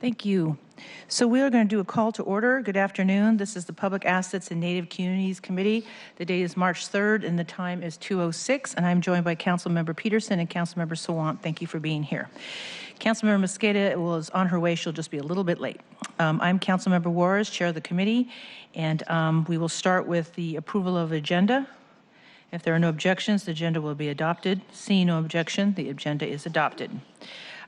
Thank you. So we are going to do a call to order. Good afternoon. This is the Public Assets and Native Communities Committee. The date is March 3rd and the time is 2:06, and I'm joined by Councilmember Peterson and Councilmember Sawant. Thank you for being here. Councilmember Mosqueda was on her way. She'll just be a little bit late. I'm Councilmember Juarez, chair of the committee, and we will start with the approval of agenda. If there are no objections, the agenda will be adopted. Seeing no objection, the agenda is adopted.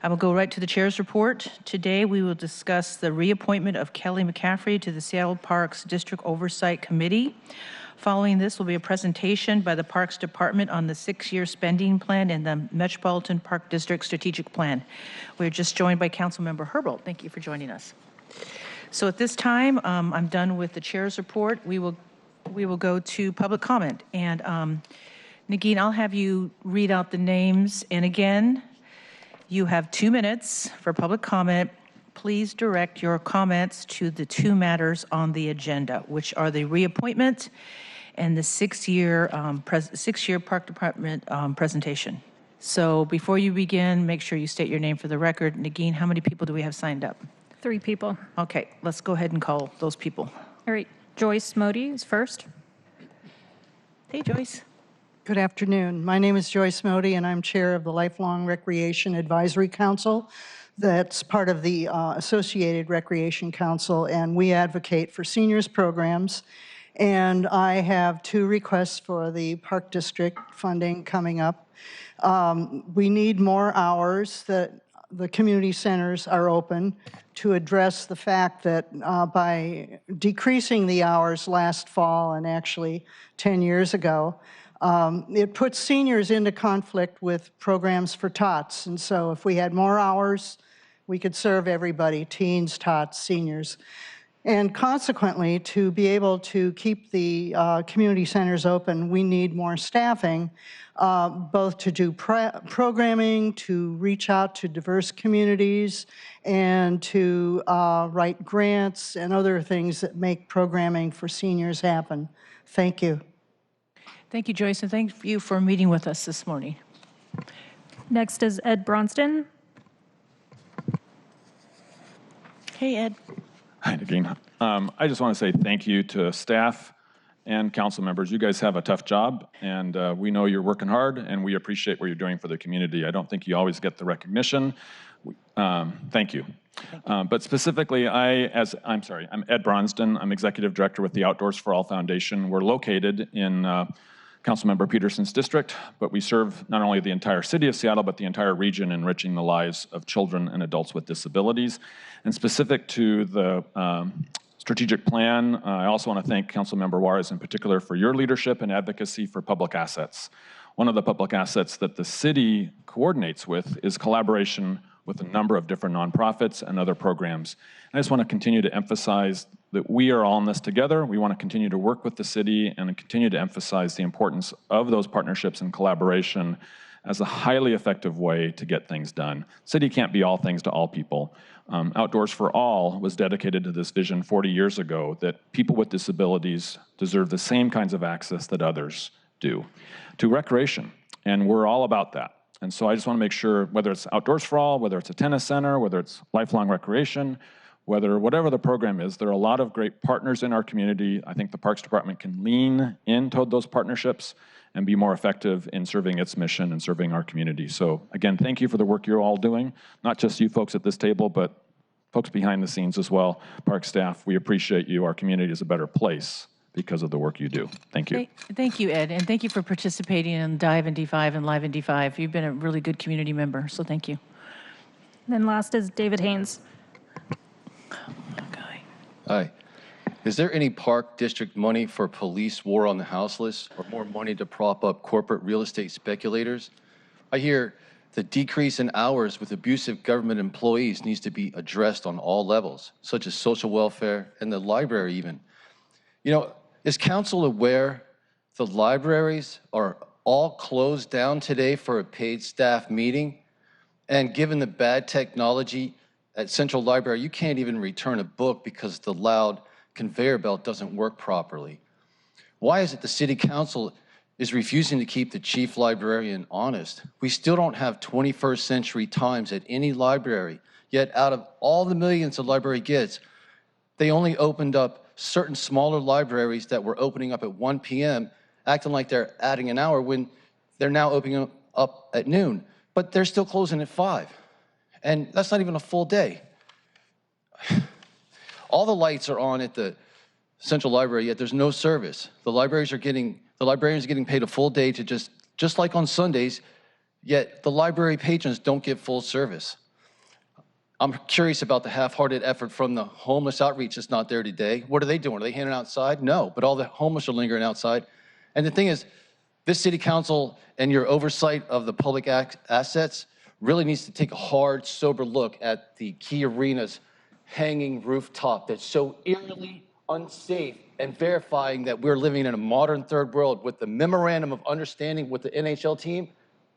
I will go right to the chair's report. Today, we will discuss the reappointment of Kelly McCaffrey to the Seattle Parks District Oversight Committee. Following this will be a presentation by the Parks Department on the 6-year spending plan and the Metropolitan Park District Strategic Plan. We're just joined by Councilmember Herbold. Thank you for joining us. So at this time, I'm done with the chair's report. We will go to public comment. And Nagin, I'll have you read out the names. And again, you have 2 minutes for public comment. Please direct your comments to the 2 matters on the agenda, which are the reappointment and the 6-year Park Department presentation. So before you begin, make sure you state your name for the record. Nagin, how many people do we have signed up? 3 people. Okay, let's go ahead and call those people. All right, Joyce Modi is first. Hey, Joyce. Good afternoon. My name is Joyce Modi, and I'm chair of the Lifelong Recreation Advisory Council. That's part of the Associated Recreation Council, and we advocate for seniors programs. And I have 2 requests for the Park District funding coming up. We need more hours that the community centers are open to address the fact that by decreasing the hours last fall and actually 10 years ago, it puts seniors into conflict with programs for tots. And so if we had more hours, we could serve everybody, teens, tots, seniors. And consequently, to be able to keep the community centers open, we need more staffing, both to do programming, to reach out to diverse communities, and to write grants and other things that make programming for seniors happen. Thank you. Thank you, Joyce, and thank you for meeting with us this morning. Next is Edie Bronston. Hey, Ed. Hi, Nagin. I just want to say thank you to staff and council members. You guys have a tough job, and we know you're working hard, and we appreciate what you're doing for the community. I don't think you always get the recognition. Thank you. But specifically, I'm Edie Bronston. I'm executive director with the Outdoors for All Foundation. We're located in Councilmember Peterson's district, but we serve not only the entire city of Seattle, but the entire region, enriching the lives of children and adults with disabilities. And specific to the strategic plan, I also want to thank Councilmember Juarez in particular for your leadership and advocacy for public assets. One of the public assets that the city coordinates with is collaboration with a number of different nonprofits and other programs. And I just want to continue to emphasize that we are all in this together. We want to continue to work with the city and continue to emphasize the importance of those partnerships and collaboration as a highly effective way to get things done. City can't be all things to all people. Outdoors for All was dedicated to this vision 40 years ago that people with disabilities deserve the same kinds of access that others do to recreation, and we're all about that. And so I just want to make sure, whether it's Outdoors for All, whether it's a tennis center, whether it's lifelong recreation, whatever the program is, there are a lot of great partners in our community. I think the Parks Department can lean into those partnerships and be more effective in serving its mission and serving our community. So again, thank you for the work you're all doing, not just you folks at this table, but folks behind the scenes as well. Park staff, we appreciate you. Our community is a better place because of the work you do. Thank you. Thank you, Ed, and thank you for participating in Dive in D5 and Live in D5. You've been a really good community member, so thank you. Then last is David Haines. Okay. Hi. Is there any park district money for police war on the houseless or more money to prop up corporate real estate speculators? I hear the decrease in hours with abusive government employees needs to be addressed on all levels, such as social welfare and the library even. You know, is council aware the libraries are all closed down today for a paid staff meeting? And given the bad technology at Central Library, you can't even return a book because the loud conveyor belt doesn't work properly. Why is it the city council is refusing to keep the chief librarian honest? We still don't have 21st century times at any library Yet out of all the millions the library gets, they only opened up certain smaller libraries that were opening up at 1 p.m., acting like they're adding an hour when they're now opening up at noon, but they're still closing at 5. And that's not even a full day. All the lights are on at the Central Library, yet there's no service. The librarians are getting paid a full day to just like on Sundays, yet the library patrons don't get full service. I'm curious about the half-hearted effort from the homeless outreach that's not there today. What are they doing? Are they handing outside? No, but all the homeless are lingering outside. And the thing is, this city council and your oversight of the public assets really needs to take a hard, sober look at the Key Arena's hanging rooftop that's so eerily unsafe, and verifying that we're living in a modern third world with the memorandum of understanding with the NHL team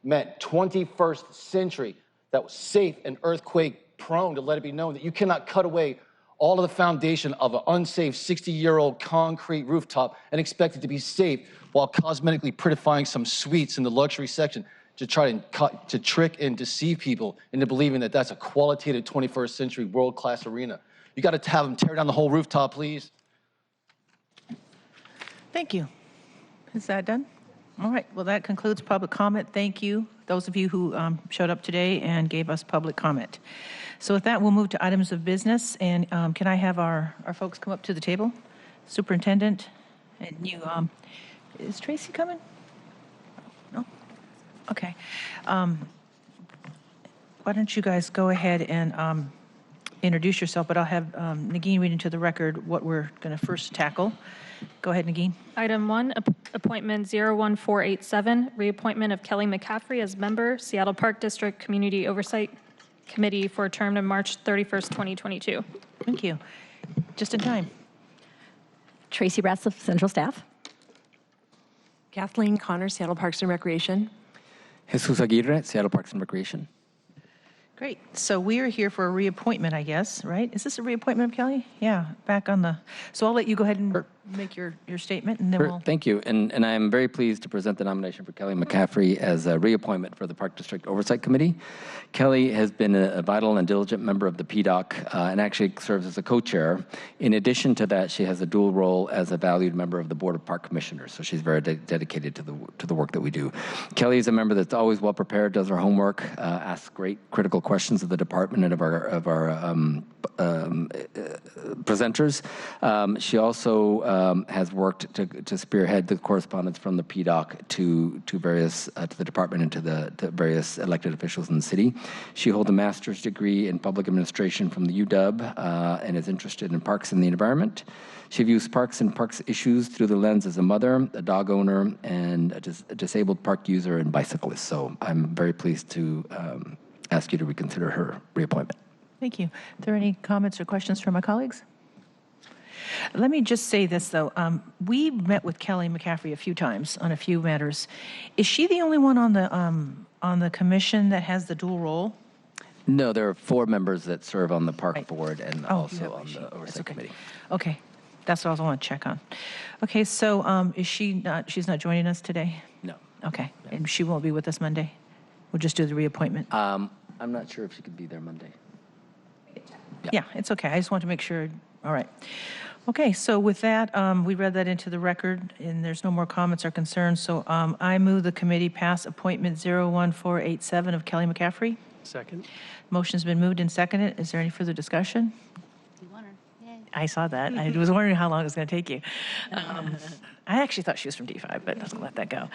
meant 21st century that was safe and earthquake prone, to let it be known that you cannot cut away all of the foundation of an unsafe 60-year-old concrete rooftop and expect it to be safe while cosmetically prettifying some suites in the luxury section to try to trick and deceive people into believing that that's a qualitative 21st century world-class arena. You got to have them tear down the whole rooftop, please. Thank you. Is that done? All right, well, that concludes public comment. Thank you, those of you who showed up today and gave us public comment. So with that, we'll move to items of business, and can I have our folks come up to the table? Superintendent, and you, is Tracy coming? No? Okay. Why don't you guys go ahead and introduce yourself, but I'll have Nagin read into the record what we're going to first tackle. Go ahead, Nagin. Item 1, appointment 01487, reappointment of Kelly McCaffrey as member, Seattle Park District Community Oversight Committee for a term to March 31st, 2022. Thank you. Just in time. Tracy Ratliff, Central Staff. Kathleen Connor, Seattle Parks and Recreation. Jesus Aguirre, Seattle Parks and Recreation. Great. So we are here for a reappointment, I guess, right? Is this a reappointment of Kelly? Yeah, back on the, so I'll let you go ahead and make your statement, and then we'll. Thank you. And I am very pleased to present the nomination for Kelly McCaffrey as a reappointment for the Park District Oversight Committee. Kelly has been a vital and diligent member of the PDOC and actually serves as a co-chair. In addition to that, she has a dual role as a valued member of the Board of Park Commissioners, so she's very dedicated to the work that we do. Kelly is a member that's always well prepared, does her homework, asks great critical questions of the department and of our presenters. She also has worked to spearhead the correspondence from the PDOC to the department and to the various elected officials in the city. She holds a master's degree in public administration from the UW and is interested in parks and the environment. She views parks and parks issues through the lens as a mother, a dog owner, and a disabled park user and bicyclist. So I'm very pleased to ask you to reconsider her reappointment. Thank you. Are there any comments or questions from my colleagues? Let me just say this, though. We met with Kelly McCaffrey a few times on a few matters. Is she the only one on the commission that has the dual role? No, there are 4 members that serve on the park Right. board and Oh, also on the oversight committee. Okay, that's what I want to check on. Okay, so is she not? She's not joining us today. No. Okay, and she won't be with us Monday. We'll just do the reappointment. I'm not sure if she could be there Monday. Yeah, it's okay. I just want to make sure. All right. Okay, so with that, we read that into the record, and there's no more comments or concerns. So I move the committee pass appointment 01487 of Kelly McCaffrey. Second. Motion's been moved and seconded. Is there any further discussion? You want her? Yay. I saw that. I was wondering how long it was going to take you. I actually thought she was from D5, but let's let that go.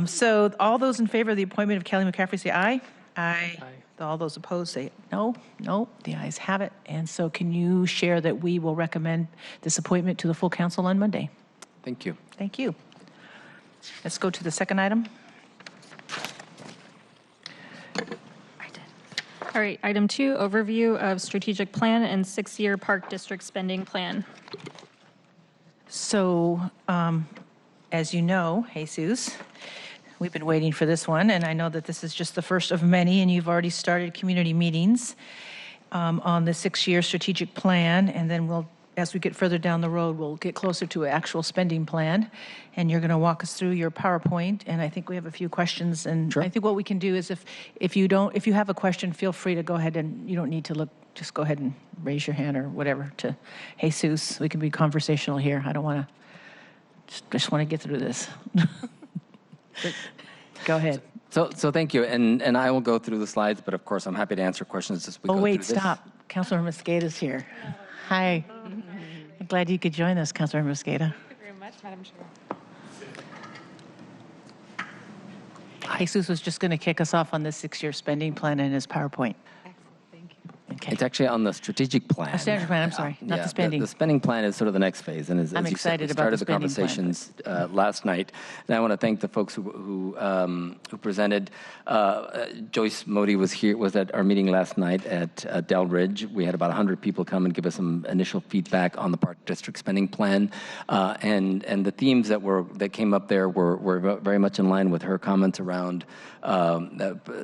So all those in favor of the appointment of Kelly McCaffrey say aye. Aye. All those opposed say no. No. The ayes have it. And so can you share that we will recommend this appointment to the full council on Monday? Thank you. Thank you. Let's go to the second item. All right, item 2, overview of strategic plan and 6-year park district spending plan. So, as you know, Jesus, we've been waiting for this one, and I know that this is just the first of many, and you've already started community meetings on the 6-year strategic plan, and then we'll as we get further down the road, we'll get closer to an actual spending plan, and you're going to walk us through your PowerPoint, and I think we have a few questions. And I think what we can do is if you have a question, feel free to go ahead, and you don't need to look, just go ahead and raise your hand or whatever to Jesus. We can be conversational here. I don't want to, just want to get through this. Go ahead. So thank you, and I will go through the slides, but of course I'm happy to answer questions as we go through this. Oh, wait, stop. Councilor Mosqueda's here. Hi. I'm glad you could join us, Councilor Mosqueda. Thank you very much, Madam Chair. Jesus was just going to kick us off on the 6-year spending plan in his PowerPoint. Okay. It's actually on the strategic plan. Strategic plan, I'm sorry, not the spending. The spending plan is sort of the next phase, and as I'm you said, excited we about the started the spending plan, conversations last night, and I want to thank the folks who presented. Joyce Modi was at our meeting last night at Del Ridge. We had about 100 people come and give us some initial feedback on the Park District spending plan, and the themes that came up there were very much in line with her comments around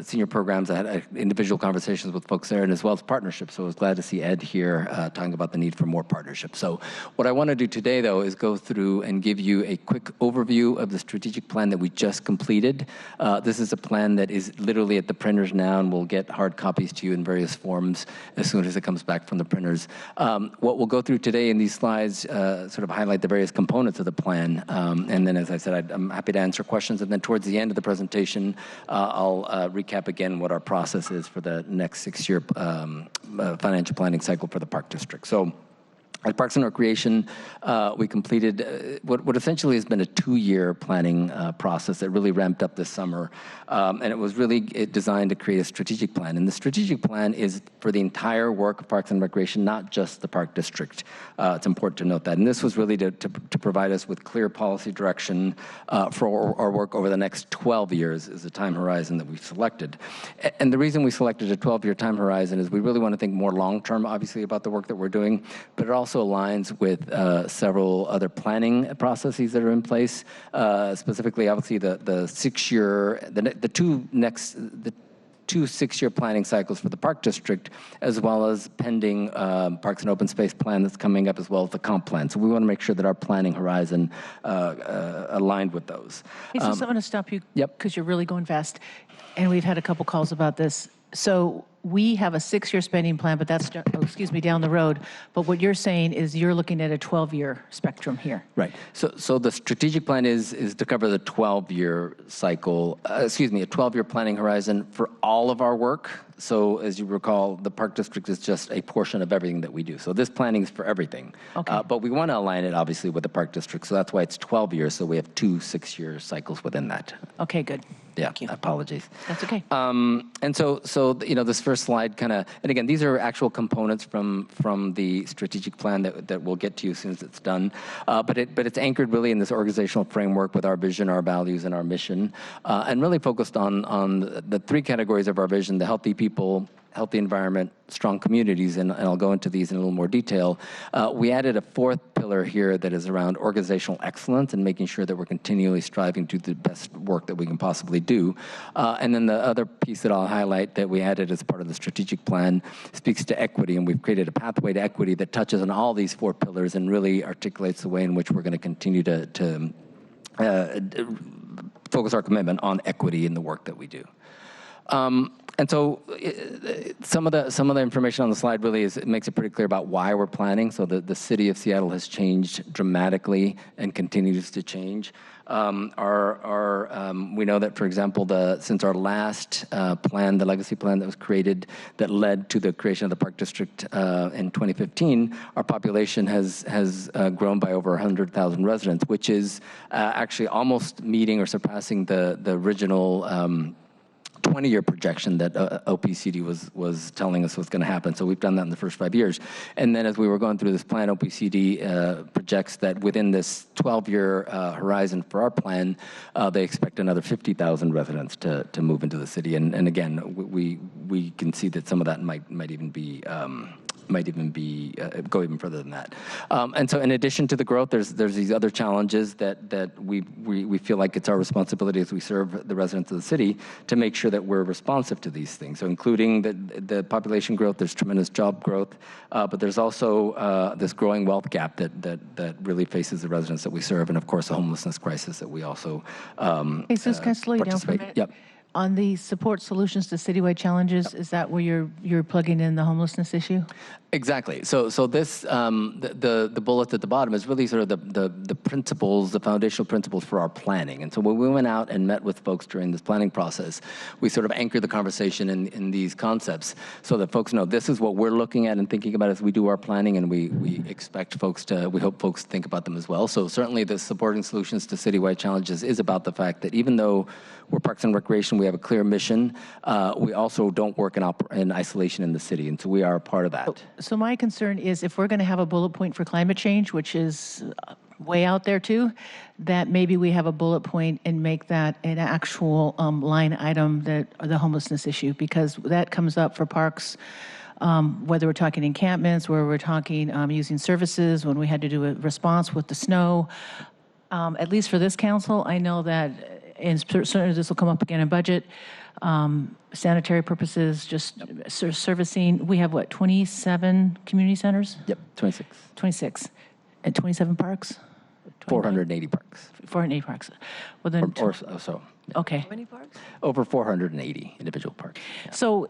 senior programs. I had individual conversations with folks there, and as well as partnerships. So I was glad to see Ed here talking about the need for more partnerships. So what I want to do today, though, is go through and give you a quick overview of the strategic plan that we just completed. This is a plan that is literally at the printers now, and we'll get hard copies to you in various forms as soon as it comes back from the printers. What we'll go through today in these slides sort of highlight the various components of the plan. And then, as I said, I'm happy to answer questions. And then towards the end of the presentation, I'll recap again what our process is for the next 6-year financial planning cycle for the Park District. So at Parks and Recreation, we completed what essentially has been a 2-year planning process that really ramped up this summer. And it was really designed to create a strategic plan. And the strategic plan is for the entire work of Parks and Recreation, not just the Park District. It's important to note that. And this was really to provide us with clear policy direction for our work over the next 12 years is the time horizon that we've selected. And the reason we selected a 12-year time horizon is we really want to think more long-term, obviously, about the work that we're doing, but it also aligns with several other planning processes that are in place. Specifically, obviously, the 6-year, the two 6-year planning cycles for the Park District, as well as pending Parks and Open Space plan that's coming up, as well as the comp plan. So we want to make sure that our planning horizon aligned with those. Jesus, I'm going to stop you Yep. because you're really going fast. And we've had a couple calls about this. So we have a 6-year spending plan, but that's, down the road. But what you're saying is you're looking at a 12-year spectrum here. Right. So the strategic plan is to cover the 12-year cycle, a 12-year planning horizon for all of our work. So as you recall, the Park District is just a portion of everything that we do. So this planning is for everything. Okay. But we want to align it, obviously, with the Park District. So that's why it's 12 years. So we have 2 6-year cycles within that. Okay, good. Yeah, Thank you. apologies. That's okay. And so this first slide kind of, and again, these are actual components from the strategic plan that we'll get to you as soon as it's done. But it's anchored really in this organizational framework with our vision, our values, and our mission, and really focused on the 3 categories of our vision: the healthy people, healthy environment, strong communities, and I'll go into these in a little more detail. We added a 4th pillar here that is around organizational excellence and making sure that we're continually striving to do the best work that we can possibly do. And then the other piece that I'll highlight that we added as part of the strategic plan speaks to equity, and we've created a pathway to equity that touches on all these 4 pillars and really articulates the way in which we're going to continue to focus our commitment on equity in the work that we do. And so some of the information on the slide really makes it pretty clear about why we're planning. So the city of Seattle has changed dramatically and continues to change. We know that, for example, since our last plan, the legacy plan that was created that led to the creation of the Park District in 2015, our population has grown by over 100,000 residents, which is actually almost meeting or surpassing the original 20-year projection that OPCD was telling us was going to happen. So we've done that in the first 5 years. And then as we were going through this plan, OPCD projects that within this 12-year horizon for our plan, they expect another 50,000 residents to move into the city. And again, we can see that some of that might even be might even be go even further than that. And so, in addition to the growth, there's these other challenges that we feel like it's our responsibility as we serve the residents of the city to make sure that we're responsive to these things. So, including the population growth, there's tremendous job growth, but there's also this growing wealth gap that really faces the residents that we serve, and of course, the homelessness crisis that we also Hey, Sus, can I slow you down for a minute? Yep. On the support solutions to citywide challenges, is that where you're plugging in the homelessness issue? Exactly. So this the bullet at the bottom is really sort of the principles, the foundational principles for our planning. And so when we went out and met with folks during this planning process, we sort of anchored the conversation in these concepts so that folks know this is what we're looking at and thinking about as we do our planning, and we expect folks to, we hope folks think about them as well. So certainly the supporting solutions to citywide challenges is about the fact that even though we're Parks and Recreation, we have a clear mission, we also don't work in isolation in the city, and so we are a part of that. So my concern is if we're going to have a bullet point for climate change, which is way out there too, that maybe we have a bullet point and make that an actual line item, that the homelessness issue, because that comes up for parks, whether we're talking encampments, where we're talking using services, when we had to do a response with the snow. At least for this council, I know that, and certainly this will come up again in budget, sanitary purposes, just servicing. We have, what, 27 community centers? Yep, 26. 26. And 27 parks? 480 parks. 480 parks. Well, then, Or so. okay. How many parks? Over 480 individual parks. Yeah. So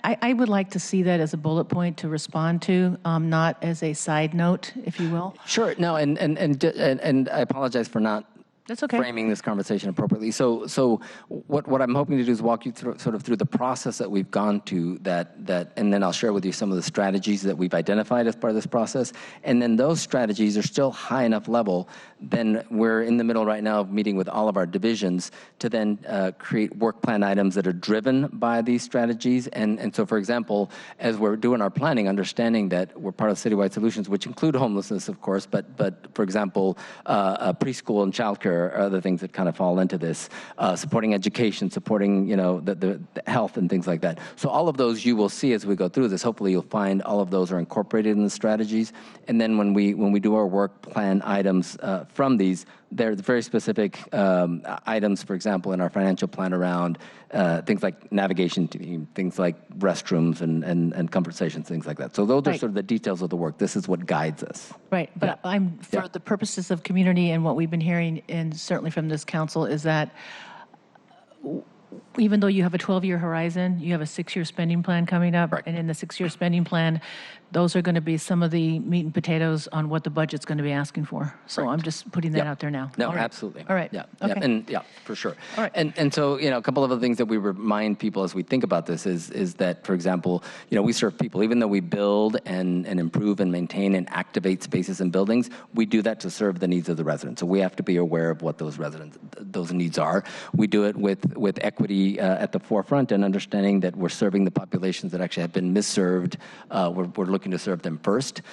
I would like to see that as a bullet point to respond to, not as a side note, if you will. Sure. No, and I apologize for not That's okay. framing this conversation appropriately. So what I'm hoping to do is walk you through the process that we've gone to that, and then I'll share with you some of the strategies that we've identified as part of this process. And then those strategies are still high enough level. Then we're in the middle right now of meeting with all of our divisions to then create work plan items that are driven by these strategies. And so, for example, as we're doing our planning, understanding that we're part of citywide solutions, which include homelessness, of course, but for example, preschool and childcare are other things that kind of fall into this, supporting education, supporting, the health and things like that. So all of those you will see as we go through this. Hopefully you'll find all of those are incorporated in the strategies. And then when we do our work plan items from these, there are very specific items, for example, in our financial plan around things like navigation team, things like restrooms and comfort stations, things like that. So those are sort of the details of the work. This is what guides us. Right, but for the purposes of community and what we've been hearing, and certainly from this council, is that even though you have a 12-year horizon, you have a 6-year spending plan coming up, Right. and in the 6-year spending plan, those are going to be some of the meat and potatoes on what the budget's going to be asking for. So I'm just putting that out there now. No, All right. absolutely. All right. Yeah. Okay. Yeah. And yeah, for sure. All right. And so, a couple of other things that we remind people as we think about this is that, for example, we serve people. Even though we build and improve and maintain and activate spaces and buildings, we do that to serve the needs of the residents. So we have to be aware of what those needs are. We do it with equity at the forefront and understanding that we're serving the populations that actually have been misserved. We're looking to serve them first.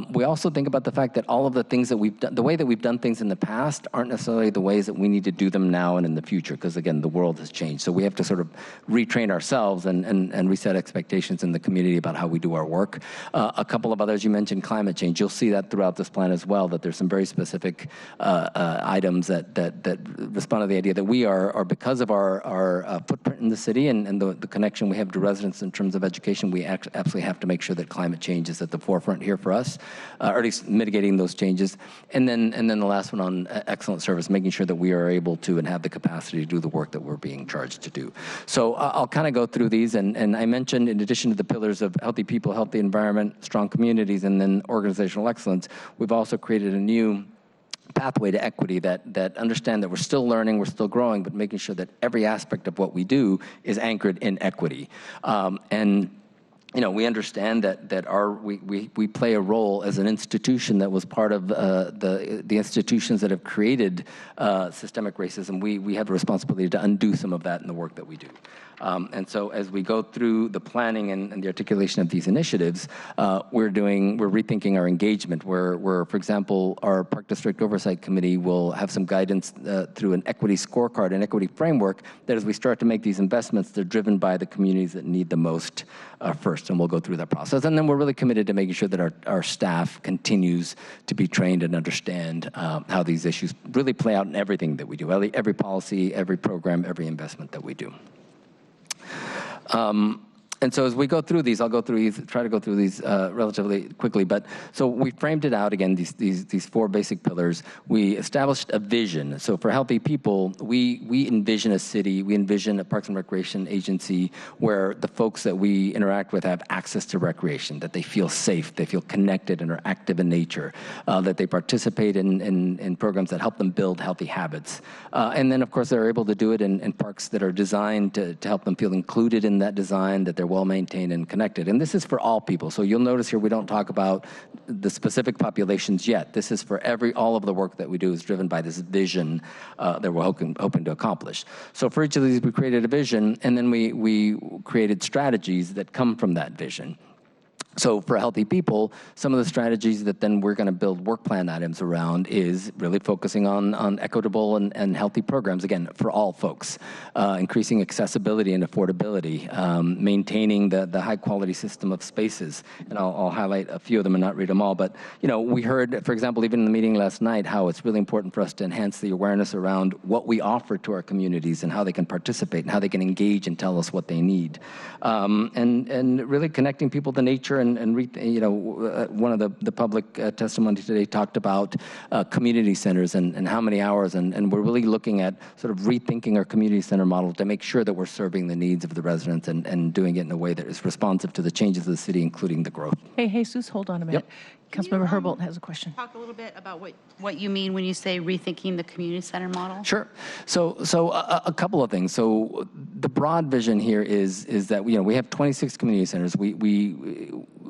We also think about the fact that all of the things that we've done, the way that we've done things in the past aren't necessarily the ways that we need to do them now and in the future, because again, the world has changed. So we have to sort of retrain ourselves and reset expectations in the community about how we do our work. A couple of others, you mentioned climate change. You'll see that throughout this plan as well, that there's some very specific items that respond to the idea that we are because of our footprint in the city and the connection we have to residents in terms of education, we absolutely have to make sure that climate change is at the forefront here for us, or at least mitigating those changes. And then the last one on excellent service, making sure that we are able to and have the capacity to do the work that we're being charged to do. So I'll kind of go through these, and I mentioned, in addition to the pillars of healthy people, healthy environment, strong communities, and then organizational excellence, we've also created a new pathway to equity that understand that we're still learning, we're still growing, but making sure that every aspect of what we do is anchored in equity. We understand that we play a role as an institution that was part of the institutions that have created systemic racism. We have a responsibility to undo some of that in the work that we do. And so as we go through the planning and the articulation of these initiatives, we're rethinking our engagement, where, for example, our Park District Oversight Committee will have some guidance through an equity scorecard, an equity framework, that as we start to make these investments, they're driven by the communities that need the most first, and we'll go through that process. And then we're really committed to making sure that our staff continues to be trained and understand how these issues really play out in everything that we do, every policy, every program, every investment that we do. And so as we go through these, I'll go through these, try to go through these relatively quickly. But so we framed it out again, these four basic pillars. We established a vision. So for healthy people, we envision a city, we envision a Parks and Recreation agency where the folks that we interact with have access to recreation, that they feel safe, they feel connected and are active in nature, that they participate in programs that help them build healthy habits. And then, of course, they're able to do it in parks that are designed to help them feel included in that design, that they're well-maintained and connected. And this is for all people. So you'll notice here we don't talk about the specific populations yet. This is for all of the work that we do is driven by this vision that we're hoping to accomplish. So for each of these, we created a vision, and then we created strategies that come from that vision. So for healthy people, some of the strategies that then we're going to build work plan items around is really focusing on equitable and healthy programs, again, for all folks, increasing accessibility and affordability, maintaining the high-quality system of spaces. And I'll highlight a few of them and not read them all. But, we heard, for example, even in the meeting last night, how it's really important for us to enhance the awareness around what we offer to our communities and how they can participate and how they can engage and tell us what they need. And really connecting people to nature. And one of the public testimony today talked about community centers and how many hours, and we're really looking at sort of rethinking our community center model to make sure that we're serving the needs of the residents and doing it in a way that is responsive to the changes of the city, including the growth. Hey, Jesus, hold on a minute. Councilmember Herbold has a question. Talk a little bit about what you mean when you say rethinking the community center model. Sure. So a couple of things. So the broad vision here is that we have 26 community centers.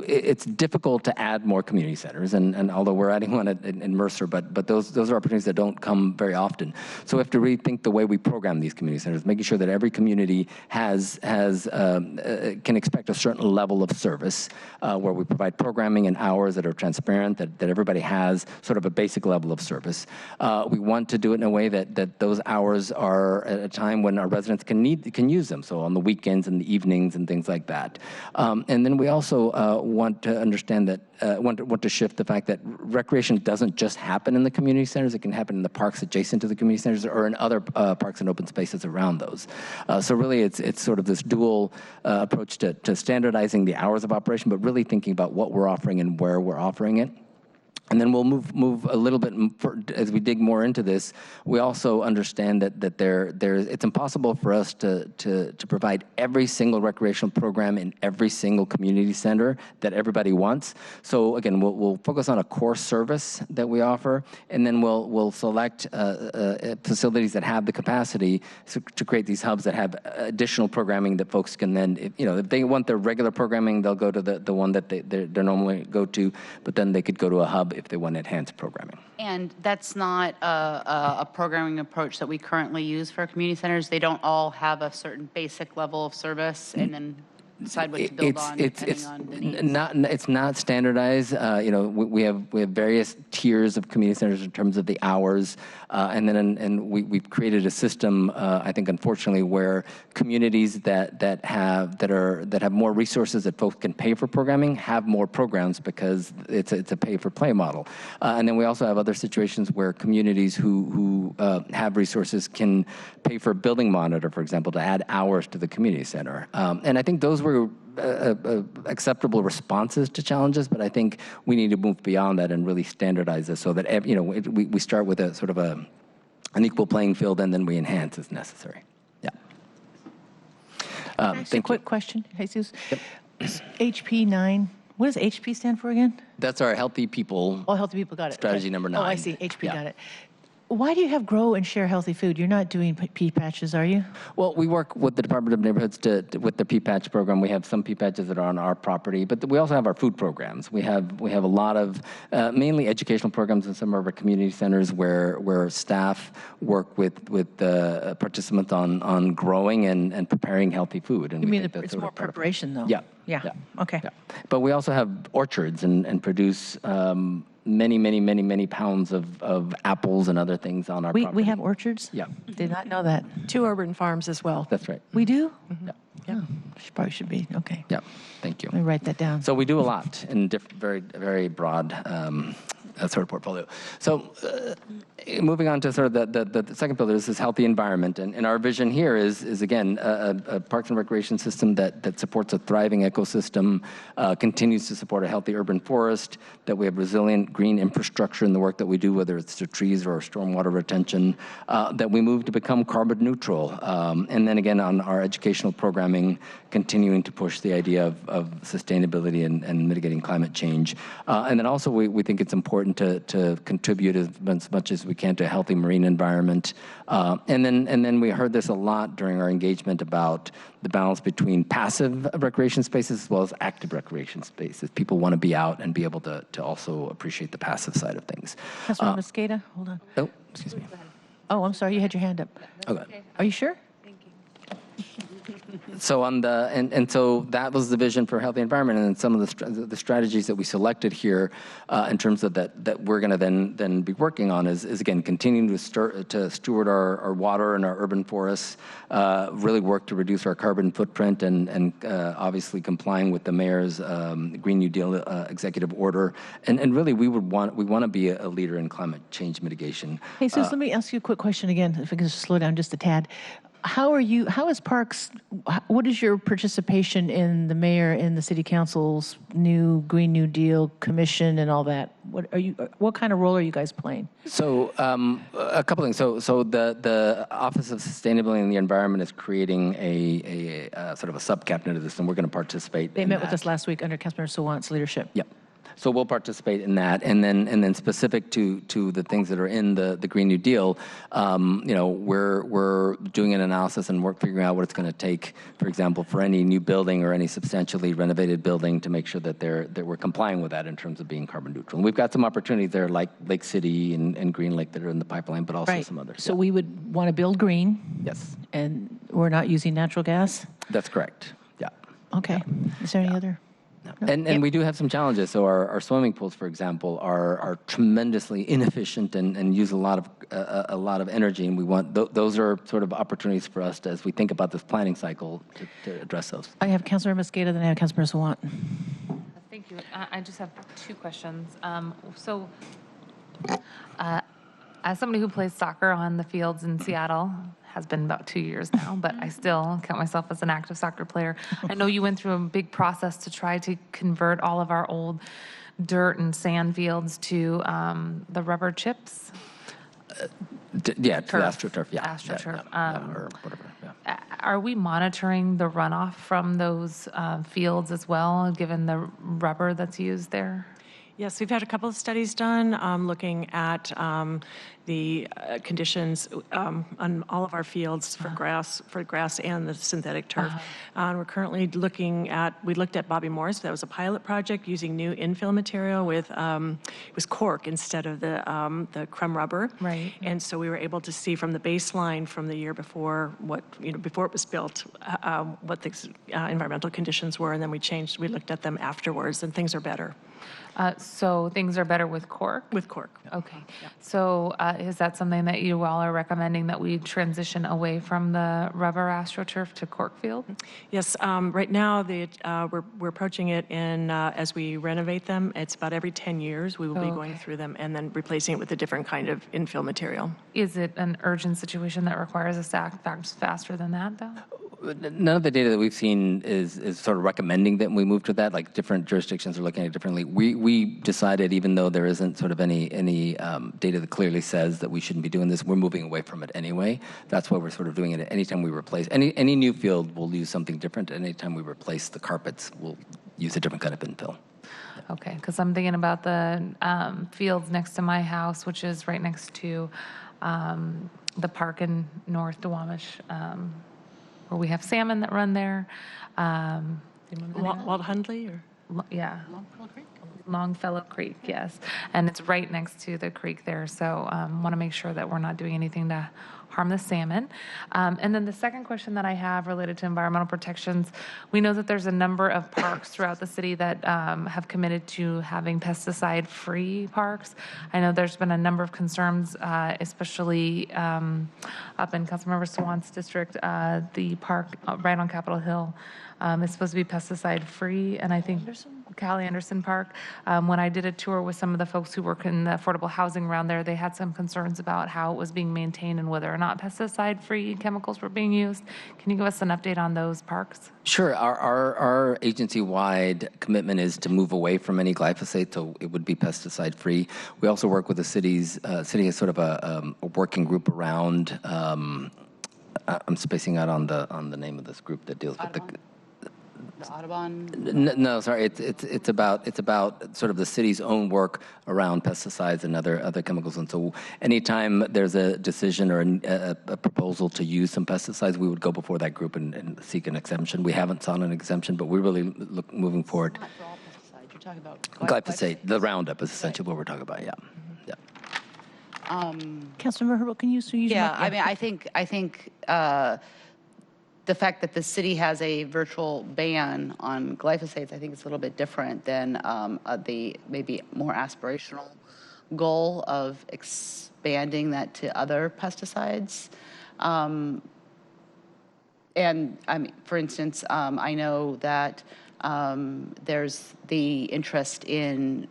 It's difficult to add more community centers, and although we're adding one in Mercer, but those are opportunities that don't come very often. So we have to rethink the way we program these community centers, making sure that every community can expect a certain level of service, where we provide programming and hours that are transparent, that everybody has sort of a basic level of service. We want to do it in a way that those hours are at a time when our residents can use them, so on the weekends and the evenings and things like that. And then we also want to understand that, want to shift the fact that recreation doesn't just happen in the community centers. It can happen in the parks adjacent to the community centers or in other parks and open spaces around those. So really it's sort of this dual approach to standardizing the hours of operation, but really thinking about what we're offering and where we're offering it. And then we'll move a little bit as we dig more into this. We also understand that it's impossible for us to provide every single recreational program in every single community center that everybody wants. So again, we'll focus on a core service that we offer, and then we'll select facilities that have the capacity to create these hubs that have additional programming that folks can then, if they want their regular programming, they'll go to the one that they normally go to, but then they could go to a hub if they want enhanced programming. And that's not a programming approach that we currently use for community centers. They don't all have a certain basic level of service and then decide what to build on depending on the needs. It's not standardized. We have various tiers of community centers in terms of the hours, and we've created a system. I think, unfortunately, where communities that have more resources that folks can pay for programming have more programs because it's a pay for play model. And then we also have other situations where communities who have resources can pay for a building monitor, for example, to add hours to the community center. And I think those were acceptable responses to challenges, but I think we need to move beyond that and really standardize this so that we start with a sort of an equal playing field, and then we enhance as necessary. Yeah. Just a quick question, Jesus. Yep. HP 9. What does HP stand for again? That's our Healthy People. Oh, Healthy People, got it. Strategy number 9. Oh, I see. HP, got it. Why do you have Grow and Share Healthy Food? You're not doing pea patches, are you? Well, we work with the Department of Neighborhoods with the pea patch program. We have some pea patches that are on our property, but we also have our food programs. We have a lot of mainly educational programs in some of our community centers where staff work with the participants on growing and preparing healthy food. And You mean it's more preparation, though? Yeah. Yeah. Okay. Yeah. But we also have orchards and produce many pounds of apples and other things on our property. We have orchards? Yeah. Did not know that. 2 urban farms as well. That's right. We do? Yeah. Yeah. Probably should be. Okay. Yeah. Thank you. Let me write that down. So we do a lot in very broad sort of portfolio. So moving on to sort of the second pillar, this is healthy environment. And our vision here is again, a parks and recreation system that supports a thriving ecosystem, continues to support a healthy urban forest, that we have resilient green infrastructure in the work that we do, whether it's the trees or stormwater retention, that we move to become carbon neutral. And then again, on our educational programming, continuing to push the idea of sustainability and mitigating climate change. And then also we think it's important to contribute as much as we can to a healthy marine environment. And then we heard this a lot during our engagement about the balance between passive recreation spaces as well as active recreation spaces. People want to be out and be able to also appreciate the passive side of things. Councilor Mosqueda, hold on. Oh, excuse me. Oh, I'm sorry, you had your hand up. Okay. Are you sure? So on so that was the vision for a healthy environment, and then some of the strategies that we selected here, in terms of that we're going to then be working on is again continuing to steward our water and our urban forests, really work to reduce our carbon footprint, and obviously complying with the mayor's Green New Deal executive order, and really we want to be a leader in climate change mitigation. Hey, Susan, let me ask you a quick question again, if I can just slow down just a tad. How is Parks, what is your participation in the mayor and the city council's new Green New Deal commission and all that? What kind of role are you guys playing? So a couple things. So the Office of Sustainability and the Environment is creating a sort of a subcabinet of this, and we're going to participate. They met with us last week under Councilmember Sawant's leadership. Yep. So we'll participate in that, and then specific to the things that are in the Green New Deal, we're doing an analysis and we're figuring out what it's going to take, for example, for any new building or any substantially renovated building to make sure that we're complying with that in terms of being carbon neutral. And we've got some opportunities there, like Lake City and Green Lake, that are in the pipeline, but also some others. So we would want to build green. Yes. And we're not using natural gas. That's correct. Yeah. Okay. Is there any other? No. And we do have some challenges. So our swimming pools, for example, are tremendously inefficient and use a lot of energy. And we want those are sort of opportunities for us as we think about this planning cycle to address those. I have Councilor Mosqueda, then I have Councilor Sawant. Thank you. I just have 2 questions. As somebody who plays soccer on the fields in Seattle, has been about 2 years now, but I still count myself as an active soccer player. I know you went through a big process to try to convert all of our old dirt and sand fields to the rubber chips. To the AstroTurf, yeah. AstroTurf. Or whatever, yeah. Are we monitoring the runoff from those fields as well, given the rubber that's used there? Yes, we've had a couple of studies done looking at the conditions on all of our fields for grass and the synthetic turf. We're currently we looked at Bobby Moore's. That was a pilot project using new infill material with, it was cork instead of the crumb rubber. Right. And so we were able to see from the baseline from the year before before it was built, what the environmental conditions were, and then we looked at them afterwards, and things are better. So things are better with cork? With cork. Okay. Yeah. So is that something that you all are recommending, that we transition away from the rubber AstroTurf to cork field? Yes. Right now, we're approaching it as we renovate them. It's about every 10 years we will be going through them and then replacing it with a different kind of infill material. Is it an urgent situation that requires us to act faster than that, though? None of the data that we've seen is sort of recommending that we move to that. Like, different jurisdictions are looking at it differently. We decided, even though there isn't sort of any data that clearly says that we shouldn't be doing this, we're moving away from it anyway. That's why we're sort of doing it. Anytime we replace any new field, we'll use something different. Anytime we replace the carpets, we'll use a different kind of infill. Okay, because I'm thinking about the fields next to my house, which is right next to the park in North Duwamish, where we have salmon that run there. Do you remember the name of it? Walt Hundley or? Yeah. Longfellow Creek, yes. And it's right next to the creek there. So want to make sure that we're not doing anything to harm the salmon. And then the second question that I have related to environmental protections, we know that there's a number of parks throughout the city that have committed to having pesticide-free parks. I know there's been a number of concerns, especially up in Councilmember Swan's district, the park right on Capitol Hill. It's supposed to be pesticide-free, and I think Callie Anderson Park, when I did a tour with some of the folks who work in the affordable housing around there, they had some concerns about how it was being maintained and whether or not pesticide-free chemicals were being used. Can you give us an update on those parks? Sure. Our agency-wide commitment is to move away from any glyphosate, so it would be pesticide-free. We also work with the city has sort of a working group around. I'm spacing out on the name of this group that deals with the Audubon? No, sorry. It's about sort of the city's own work around pesticides and other chemicals. And so, anytime there's a decision or a proposal to use some pesticides, we would go before that group and seek an exemption. We haven't sought an exemption, but we really look moving forward. Not for all pesticides. You're talking about Glyphosate. The Roundup is essentially what we're talking about. Yeah. Yeah. Councilmember Herbert, can you use your Yeah, mic? I mean, I think the fact that the city has a virtual ban on glyphosates, I think it's a little bit different than the maybe more aspirational goal of expanding that to other pesticides. And I mean, for instance, I know that there's the interest in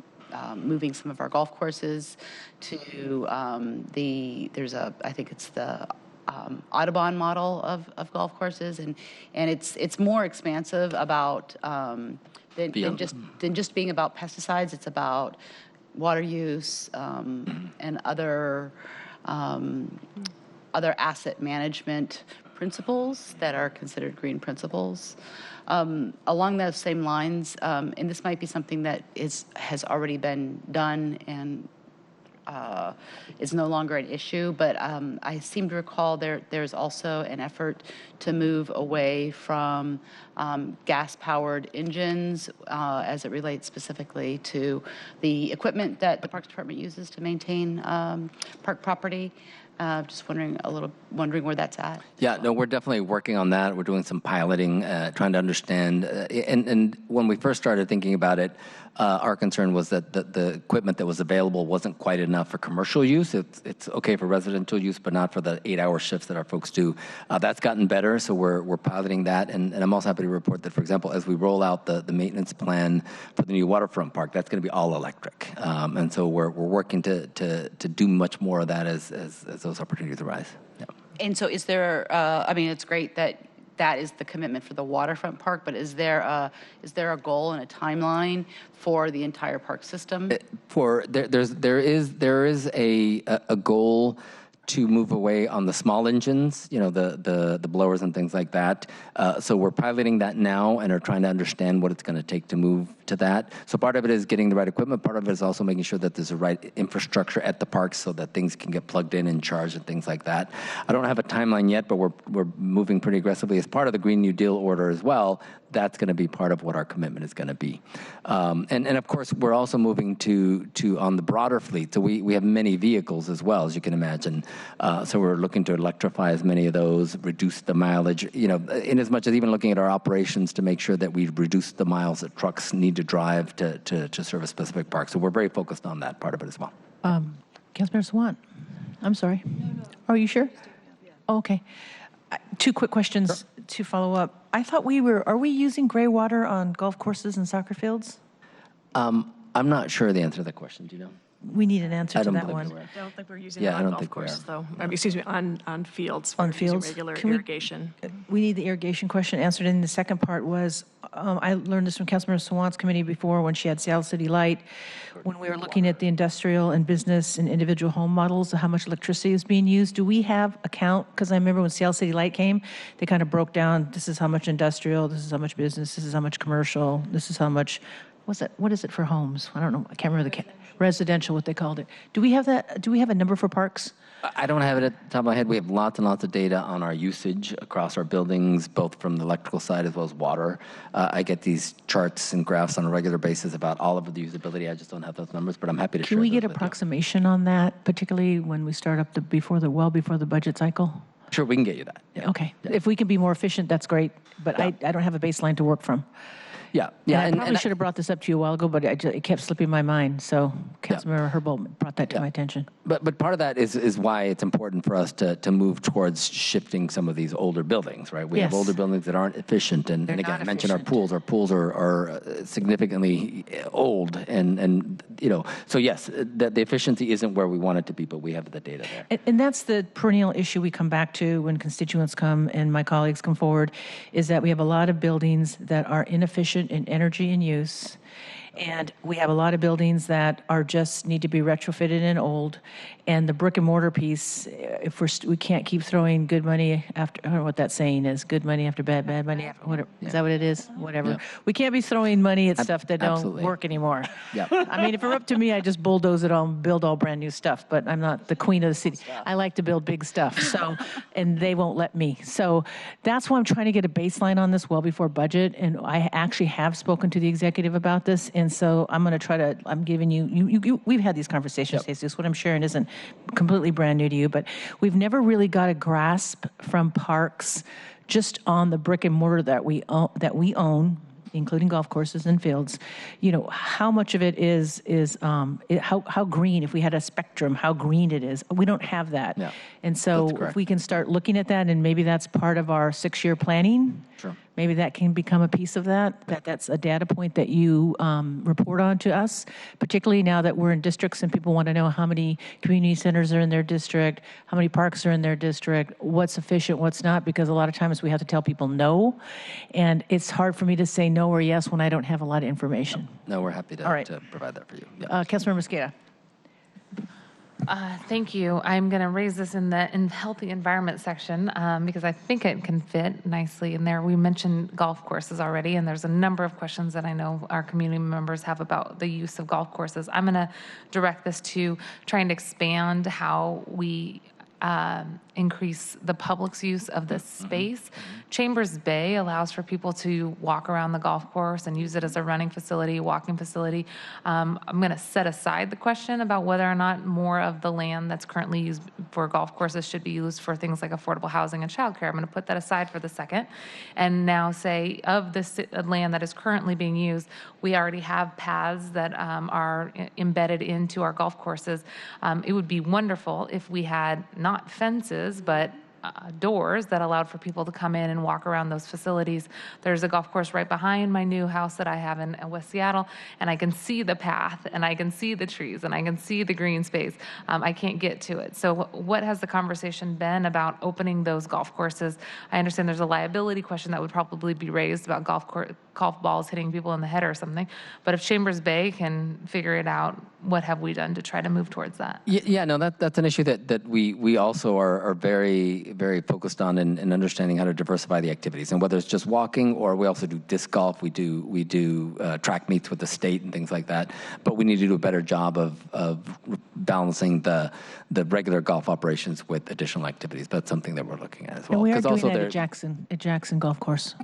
moving some of our golf courses to I think it's the Audubon model of golf courses, and it's more expansive about than just being about pesticides. It's about water use and other asset management principles that are considered green principles. Along those same lines, and this might be something that has already been done and is no longer an issue, but I seem to recall there's also an effort to move away from gas-powered engines as it relates specifically to the equipment that the Parks Department uses to maintain park property. Just wondering where that's at. Yeah, no, we're definitely working on that. We're doing some piloting, trying to understand. And when we first started thinking about it, our concern was that the equipment that was available wasn't quite enough for commercial use. It's okay for residential use, but not for the 8-hour shifts that our folks do. That's gotten better, so we're piloting that. And I'm also happy to report that, for example, as we roll out the maintenance plan for the new waterfront park, that's going to be all electric. And so we're working to do much more of that as those opportunities arise. Yeah. And so is there, I mean, it's great that is the commitment for the waterfront park, but is there a goal and a timeline for the entire park system? There is a goal to move away on the small engines, the blowers and things like that. So we're piloting that now and are trying to understand what it's going to take to move to that. So part of it is getting the right equipment. Part of it is also making sure that there's the right infrastructure at the parks so that things can get plugged in and charged and things like that. I don't have a timeline yet, but we're moving pretty aggressively as part of the Green New Deal order as well. That's going to be part of what our commitment is going to be. And of course, we're also moving to on the broader fleet. So we have many vehicles as well, as you can imagine. So we're looking to electrify as many of those, reduce the mileage, in as much as even looking at our operations to make sure that we reduce the miles that trucks need to drive to serve a specific park. So we're very focused on that part of it as well. Councilmember Swan, I'm sorry. Are you sure? Oh, okay. Two quick questions to follow up. I thought are we using gray water on golf courses and soccer fields? I'm not sure the answer to that question. Do you know? We need an answer to that one. I don't think we're using it on golf courses, though. Excuse me, on fields. On We're using fields? regular Can we- irrigation. We need the irrigation question answered. And the second part was, I learned this from Councilmember Swan's committee before when she had Seattle City Light, when we were looking at the industrial and business and individual home models, how much electricity is being used. Do we have a count? Because I remember when Seattle City Light came, they kind of broke down, this is how much industrial, this is how much business, this is how much commercial, this is how much. what is it for homes? I don't know. I can't remember residential, what they called it. Do we have that? Do we have a number for parks? I don't have it at the top of my head. We have lots and lots of data on our usage across our buildings, both from the electrical side as well as water. I get these charts and graphs on a regular basis about all of the usability. I just don't have those numbers, but I'm happy to share Can we those get with approximation on that, particularly when we start up before the budget cycle? you. Sure, we can get you that. Yeah. Okay. If we can be more efficient, that's great, but I don't have a baseline to work from. Yeah. I probably should have brought this up to you a while ago, but it kept slipping my mind. So Councilmember Herbold brought that to my attention. But part of that is why it's important for us to move towards shifting some of these older buildings, right? We have older buildings that aren't efficient, and again, I mentioned our pools. Our pools are significantly old, and so yes, the efficiency isn't where we want it to be, but we have the data there. And that's the perennial issue we come back to when constituents come and my colleagues come forward, is that we have a lot of buildings that are inefficient in energy and use, and we have a lot of buildings that are just need to be retrofitted and old. And the brick and mortar piece, if we can't keep throwing good money after, I don't know what that saying is, good money after bad money after, whatever. Is that what it is? Whatever. We can't be throwing money at stuff that don't work anymore. I mean, if it were up to me, I'd just bulldoze it all and build all brand new stuff, but I'm not the queen of the city. I like to build big stuff, so, and they won't let me. So that's why I'm trying to get a baseline on this well before budget, and I actually have spoken to the executive about this, and so I'm going to try to, I'm giving you, we've had these conversations, Jesus. What I'm sharing isn't completely brand new to you, but we've never really got a grasp from parks just on the brick and mortar that we own, including golf courses and fields. How much of it is how green, if we had a spectrum, how green it is. We don't have that. Yeah, and so if we can start looking at that, and maybe that's part of our 6-year planning. Sure. Maybe that can become a piece of that's a data point that you report on to us, particularly now that we're in districts and people want to know how many community centers are in their district, how many parks are in their district, what's efficient, what's not, because a lot of times we have to tell people no, and it's hard for me to say no or yes when I don't have a lot of information. No, we're happy to provide that for you. Yeah. Councilmember Mosqueda. Thank you. I'm going to raise this in the healthy environment section because I think it can fit nicely in there. We mentioned golf courses already, and there's a number of questions that I know our community members have about the use of golf courses. I'm going to direct this to trying to expand how we increase the public's use of this space. Chambers Bay allows for people to walk around the golf course and use it as a running facility, walking facility. I'm going to set aside the question about whether or not more of the land that's currently used for golf courses should be used for things like affordable housing and childcare. I'm going to put that aside for the second and now say of this land that is currently being used, we already have paths that are embedded into our golf courses. It would be wonderful if we had not fences, but doors that allowed for people to come in and walk around those facilities. There's a golf course right behind my new house that I have in West Seattle, and I can see the path, and I can see the trees, and I can see the green space. I can't get to it. So what has the conversation been about opening those golf courses? I understand there's a liability question that would probably be raised about golf balls hitting people in the head or something, but if Chambers Bay can figure it out, what have we done to try to move towards that? Yeah, no, that's an issue that we also are very, very focused on in understanding how to diversify the activities, and whether it's just walking or we also do disc golf, we do track meets with the state and things like that. But we need to do a better job of balancing the regular golf operations with additional activities. That's something that we're looking at as well. And we are doing that at Jackson Golf Course.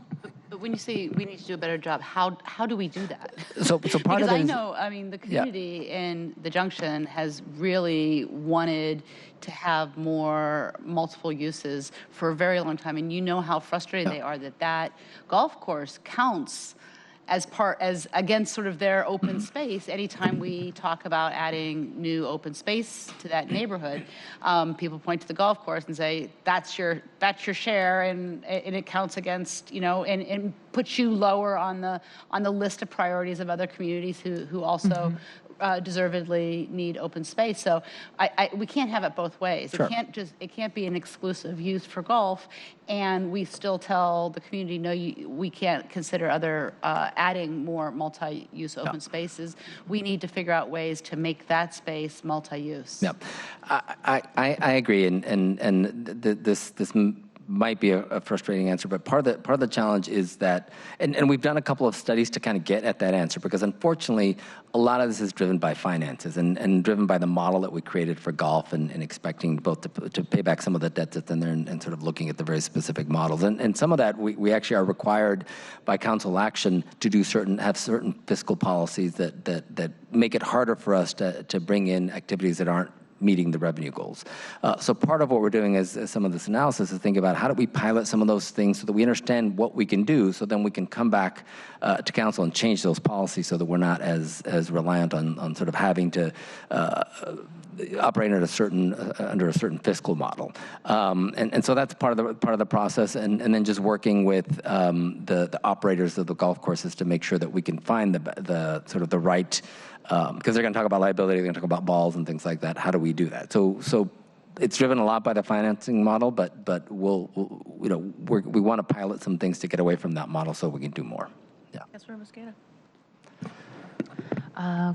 But when you say we need to do a better job, how do we do that? So part because of it I is, know, I mean, the community in the Junction has really wanted to have more multiple uses for a very long time, and you know how frustrated they are that golf course counts as against sort of their open space. Anytime we talk about adding new open space to that neighborhood, people point to the golf course and say that's your share, and it counts against, and puts you lower on the list of priorities of other communities who also deservedly need open space. So we can't have it both ways. Sure. It can't be an exclusive use for golf, and we still tell the community, no, we can't consider adding more multi-use open spaces. We need to figure out ways to make that space multi-use. Yeah, I agree, and this might be a frustrating answer, but part of the challenge is that, and we've done a couple of studies to kind of get at that answer, because unfortunately, a lot of this is driven by finances and driven by the model that we created for golf and expecting both to pay back some of the debt that's in there and sort of looking at the very specific models. And some of that, we actually are required by council action to do have certain fiscal policies that make it harder for us to bring in activities that aren't meeting the revenue goals. So part of what we're doing as some of this analysis is think about how do we pilot some of those things so that we understand what we can do, so then we can come back to council and change those policies so that we're not as reliant on sort of having to operate at under a certain fiscal model. And so that's part of the process, and then just working with the operators of the golf courses to make sure that we can find the sort of the right, because they're going to talk about liability, they're going to talk about balls and things like that. How do we do that? So it's driven a lot by the financing model, but we want to pilot some things to get away from that model so we can do more. Yeah. Councilmember Mosqueda.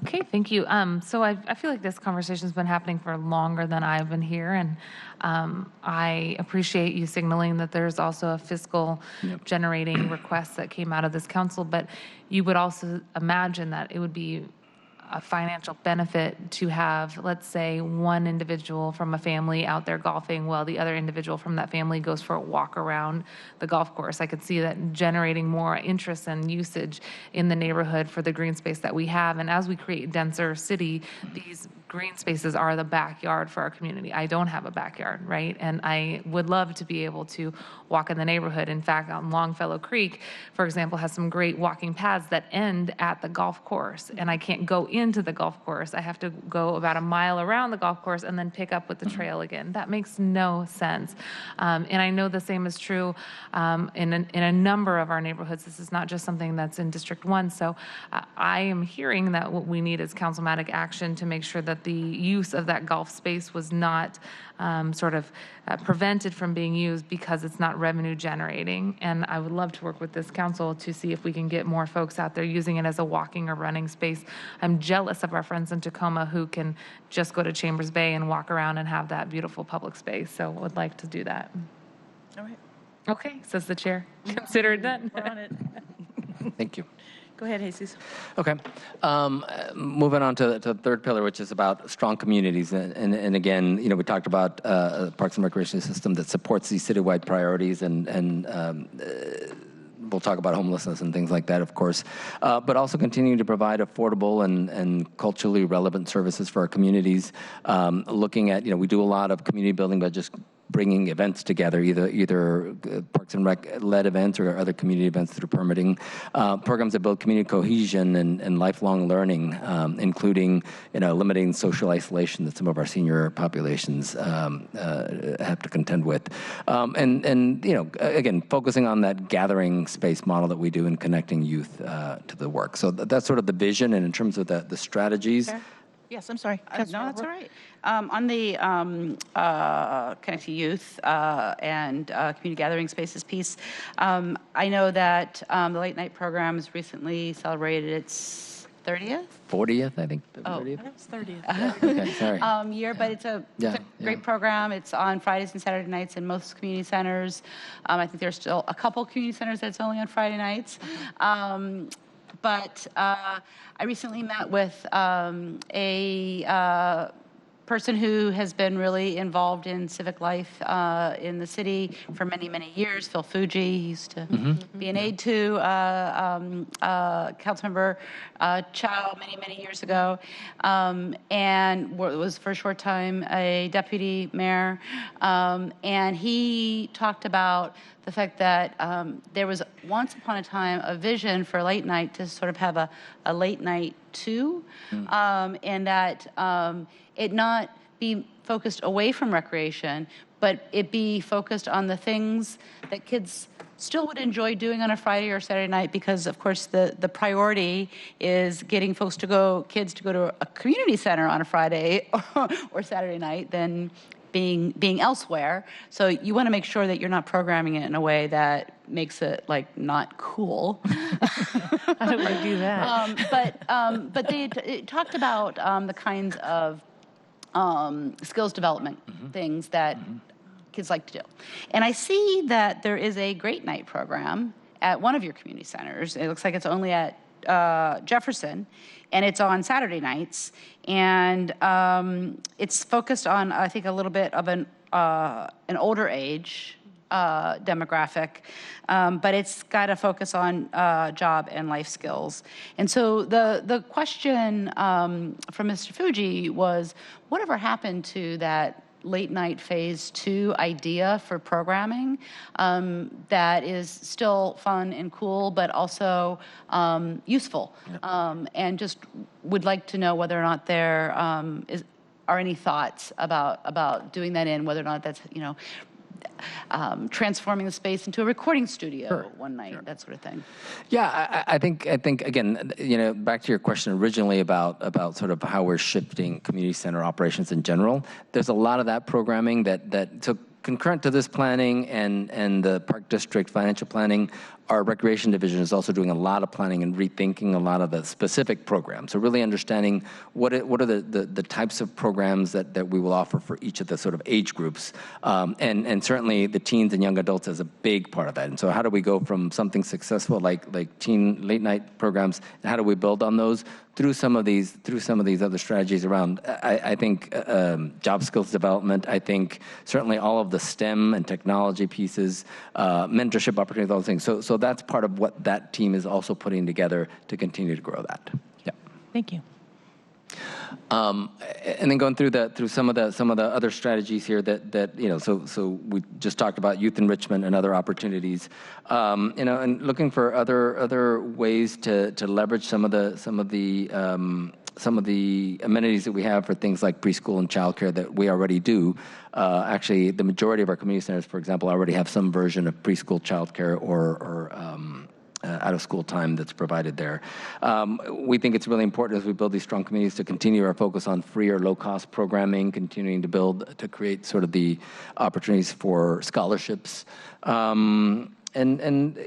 Okay, thank you. So I feel like this conversation's been happening for longer than I've been here, and I appreciate you signaling that there's also a fiscal generating request that came out of this council, but you would also imagine that it would be a financial benefit to have, let's say, one individual from a family out there golfing while the other individual from that family goes for a walk around the golf course. I could see that generating more interest and usage in the neighborhood for the green space that we have. And as we create a denser city, these green spaces are the backyard for our community. I don't have a backyard, right? And I would love to be able to walk in the neighborhood. In fact, on Longfellow Creek, for example, has some great walking paths that end at the golf course. And I can't go into the golf course. I have to go about a mile around the golf course and then pick up with the trail again. That makes no sense. And I know the same is true in a number of our neighborhoods. This is not just something that's in District 1. So I am hearing that what we need is councilmatic action to make sure that the use of that golf space was not prevented from being used because it's not revenue generating. And I would love to work with this council to see if we can get more folks out there using it as a walking or running space. I'm jealous of our friends in Tacoma who can just go to Chambers Bay and walk around and have that beautiful public space. So would like to do that. All right. Okay, says the chair. Consider it done. We're on it. Thank you. Go ahead, Jesus. Okay. Moving on to the third pillar, which is about strong communities. And again, we talked about Parks and Recreation system that supports these citywide priorities, and we'll talk about homelessness and things like that, of course, but also continuing to provide affordable and culturally relevant services for our communities. Looking at, we do a lot of community building by just bringing events together, either Parks and Rec-led events or other community events through permitting, programs that build community cohesion and lifelong learning, including limiting social isolation that some of our senior populations have to contend with, and again, focusing on that gathering space model that we do in connecting youth to the work. So that's sort of the vision, and in terms of the strategies. Sure. Yes, I'm sorry. No, that's all right. On the Connect to Youth and Community Gathering Spaces piece, I know that the Late Night program has recently celebrated its 30th? 40th, I think. Oh, 30th? that was 30th. Okay, sorry. Year, but it's a great program. It's on Fridays and Saturday nights in most community centers. I think there's still a couple community centers that's only on Friday nights. But I recently met with a person who has been really involved in civic life in the city for many, many years. Phil Fuji, he used to be an aide to Councilmember Chow many, many years ago, and was for a short time a deputy mayor. And he talked about the fact that there was once upon a time a vision for late night to sort of have a late night too, and that it not be focused away from recreation, but it be focused on the things that kids still would enjoy doing on a Friday or Saturday night, because of course the priority is getting kids to go to a community center on a Friday or Saturday night than being elsewhere. So you want to make sure that you're not programming it in a way that makes it like not cool. How do we do that? But they talked about the kinds of skills development things that kids like to do. And I see that there is a Great Night program at one of your community centers. It looks like it's only at Jefferson, and it's on Saturday nights. And it's focused on, I think, a little bit of an older age demographic, but it's got to focus on job and life skills. And so the question from Mr. Fuji was, whatever happened to that late night phase 2 idea for programming that is still fun and cool, but also useful? And just would like to know whether or not there are any thoughts about doing that in, whether or not that's, transforming the space into a recording studio one night, that sort of thing. Yeah, I think again, back to your question originally about sort of how we're shifting community center operations in general. There's a lot of that programming that took concurrent to this planning and the Park District financial planning. Our recreation division is also doing a lot of planning and rethinking a lot of the specific programs. So really understanding what are the types of programs that we will offer for each of the sort of age groups. And certainly the teens and young adults is a big part of that. And so how do we go from something successful like teen late night programs, and how do we build on those through some of these other strategies around, I think, job skills development. I think certainly all of the STEM and technology pieces, mentorship opportunities, all those things. So that's part of what that team is also putting together to continue to grow that. Yeah. Thank you. And then going through some of the other strategies here so we just talked about youth enrichment and other opportunities, and looking for other ways to leverage some of the amenities that we have for things like preschool and childcare that we already do. Actually, the majority of our community centers, for example, already have some version of preschool, childcare, or out-of-school time that's provided there. We think it's really important as we build these strong communities to continue our focus on free or low-cost programming, continuing to create sort of the opportunities for scholarships. And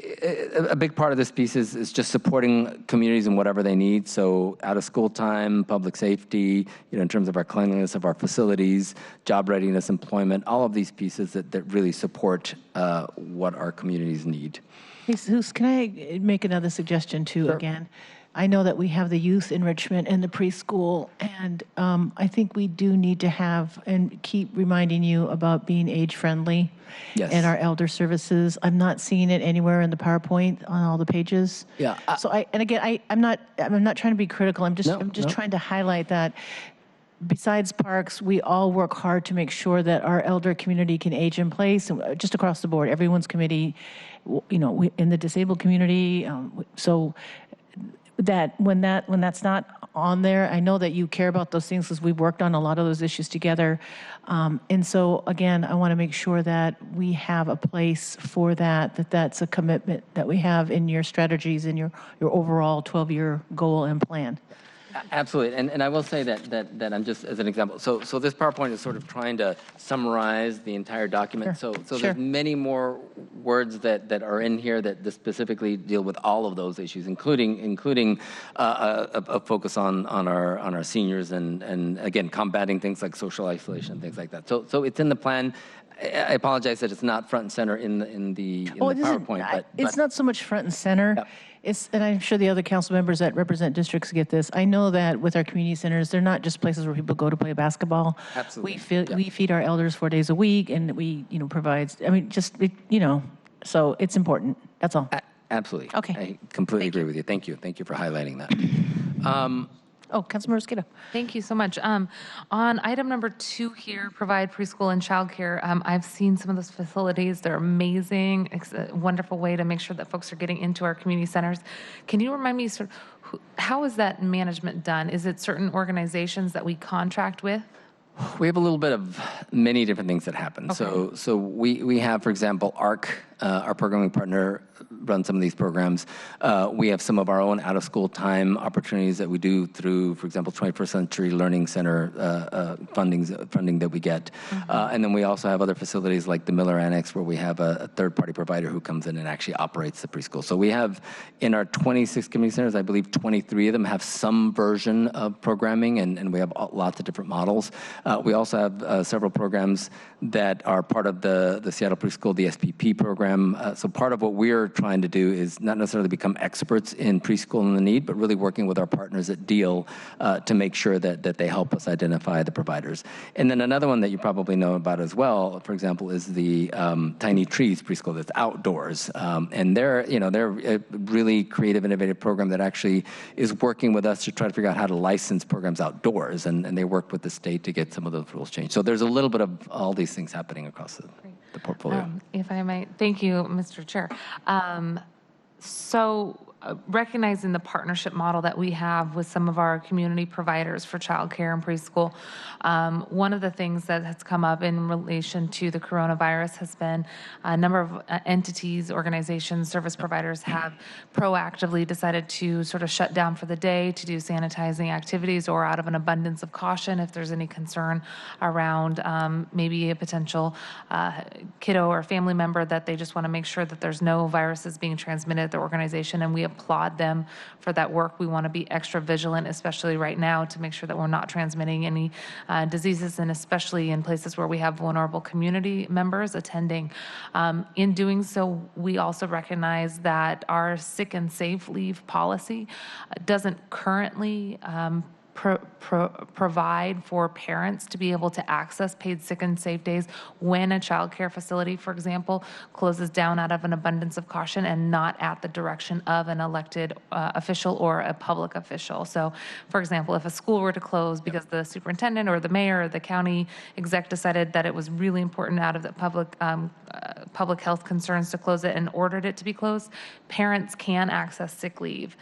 a big part of this piece is just supporting communities in whatever they need. So out-of-school time, public safety, in terms of our cleanliness of our facilities, job readiness, employment, all of these pieces that really support what our communities need. Hey, Zeus, can I make another suggestion too? Sure. Again, I know that we have the youth enrichment and the preschool, and I think we do need to have and keep reminding you about being age-friendly. Yes. And our elder services. I'm not seeing it anywhere in the PowerPoint on all the pages. Yeah. So I'm not trying to be critical. I'm just trying to highlight that. Besides parks, we all work hard to make sure that our elder community can age in place, just across the board. Everyone's committee, in the disabled community. So that when that's not on there, I know that you care about those things because we've worked on a lot of those issues together. And so again, I want to make sure that we have a place for that's a commitment that we have in your strategies and your overall 12-year goal and plan. Absolutely, and I will say that I'm just as an example. So this PowerPoint is sort of trying to summarize the entire document. Sure. So there's many more words that are in here that specifically deal with all of those issues, including a focus on our seniors and again combating things like social isolation, things like that. So it's in the plan. I apologize that it's not front and center in the PowerPoint, but it's not so much front and center. Yep. And I'm sure the other council members that represent districts get this. I know that with our community centers, they're not just places where people go to play basketball. Absolutely. We feed our elders 4 days a week, and we provide. So it's important. That's all. Absolutely. Okay. I completely agree with you. Thank you. Thank you for highlighting that. Councilmember Mosquito. Thank you so much. On item number 2 here, provide preschool and childcare. I've seen some of those facilities. They're amazing. It's a wonderful way to make sure that folks are getting into our community centers. Can you remind me, how is that management done? Is it certain organizations that we contract with? We have a little bit of many different things that happen. Okay. So we have, for example, ARC, our programming partner, runs some of these programs. We have some of our own out-of-school time opportunities that we do through, for example, 21st Century Learning Center funding that we get. Mm-hmm. And then we also have other facilities like the Miller Annex where we have a third-party provider who comes in and actually operates the preschool. So we have, in our 26 community centers, I believe 23 of them have some version of programming, and we have lots of different models. We also have several programs that are part of the Seattle Preschool, the SPP program. So part of what we're trying to do is not necessarily become experts in preschool and the need, but really working with our partners at DEAL to make sure that they help us identify the providers. And then another one that you probably know about as well, for example, is the Tiny Trees preschool that's outdoors. And they're a really creative, innovative program that actually is working with us to try to figure out how to license programs outdoors. And they work with the state to get some of those rules changed. So there's a little bit of all these things happening across the portfolio. If I might, thank you, Mr. Chair. Recognizing the partnership model that we have with some of our community providers for childcare and preschool, one of the things that has come up in relation to the coronavirus has been a number of entities, organizations, service providers have proactively decided to sort of shut down for the day to do sanitizing activities, or out of an abundance of caution if there's any concern around maybe a potential kiddo or family member that they just want to make sure that there's no viruses being transmitted at the organization, and we applaud them for that work. We want to be extra vigilant, especially right now, to make sure that we're not transmitting any diseases, and especially in places where we have vulnerable community members attending. In doing so, we also recognize that our sick and safe leave policy doesn't currently provide for parents to be able to access paid sick and safe days when a child care facility, for example, closes down out of an abundance of caution and not at the direction of an elected official or a public official. So, for example, if a school were to close because the superintendent or the mayor or the county exec decided that it was really important out of the public health concerns to close it and ordered it to be closed, parents can access sick leave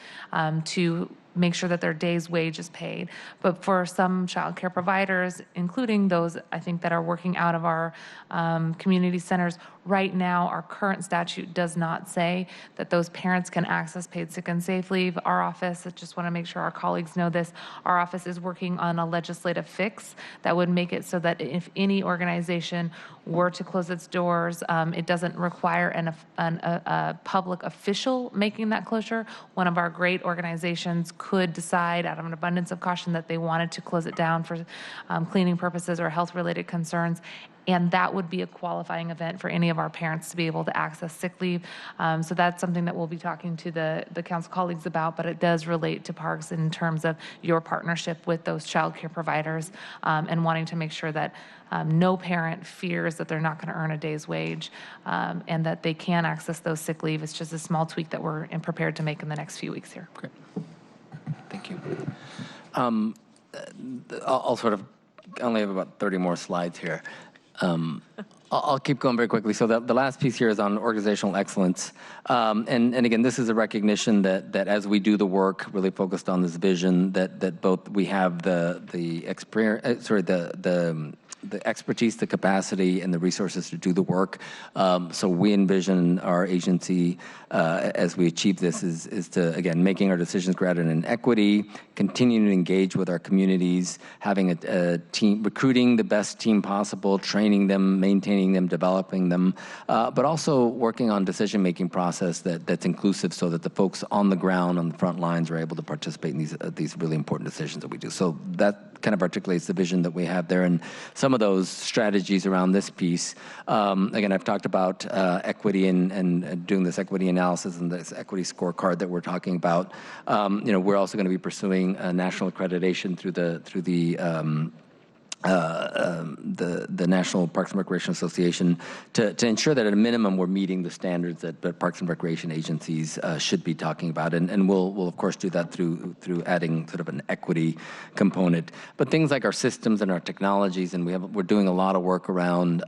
to make sure that their day's wage is paid. But for some child care providers, including those I think that are working out of our community centers, right now our current statute does not say that those parents can access paid sick and safe leave. Our office, I just want to make sure our colleagues know this, our office is working on a legislative fix that would make it so that if any organization were to close its doors, it doesn't require a public official making that closure. One of our great organizations could decide out of an abundance of caution that they wanted to close it down for cleaning purposes or health-related concerns, and that would be a qualifying event for any of our parents to be able to access sick leave. So that's something that we'll be talking to the council colleagues about, but it does relate to parks in terms of your partnership with those child care providers and wanting to make sure that no parent fears that they're not going to earn a day's wage and that they can access those sick leave. It's just a small tweak that we're prepared to make in the next few weeks here. Great. Thank you. I'll sort of, I only have about 30 more slides here. I'll keep going very quickly. So the last piece here is on organizational excellence. And again, this is a recognition that as we do the work, really focused on this vision, that both we have the experience, the expertise, the capacity, and the resources to do the work. So we envision our agency as we achieve this is to, again, making our decisions grounded in equity, continuing to engage with our communities, having a team, recruiting the best team possible, training them, maintaining them, developing them, but also working on decision-making process that's inclusive so that the folks on the ground, on the front lines, are able to participate in these really important decisions that we do. So that kind of articulates the vision that we have there, and some of those strategies around this piece. Again, I've talked about equity and doing this equity analysis and this equity scorecard that we're talking about. We're also going to be pursuing national accreditation through the National Parks and Recreation Association to ensure that at a minimum we're meeting the standards that Parks and Recreation agencies should be talking about, and we'll of course do that through adding sort of an equity component. But things like our systems and our technologies, and we're doing a lot of work around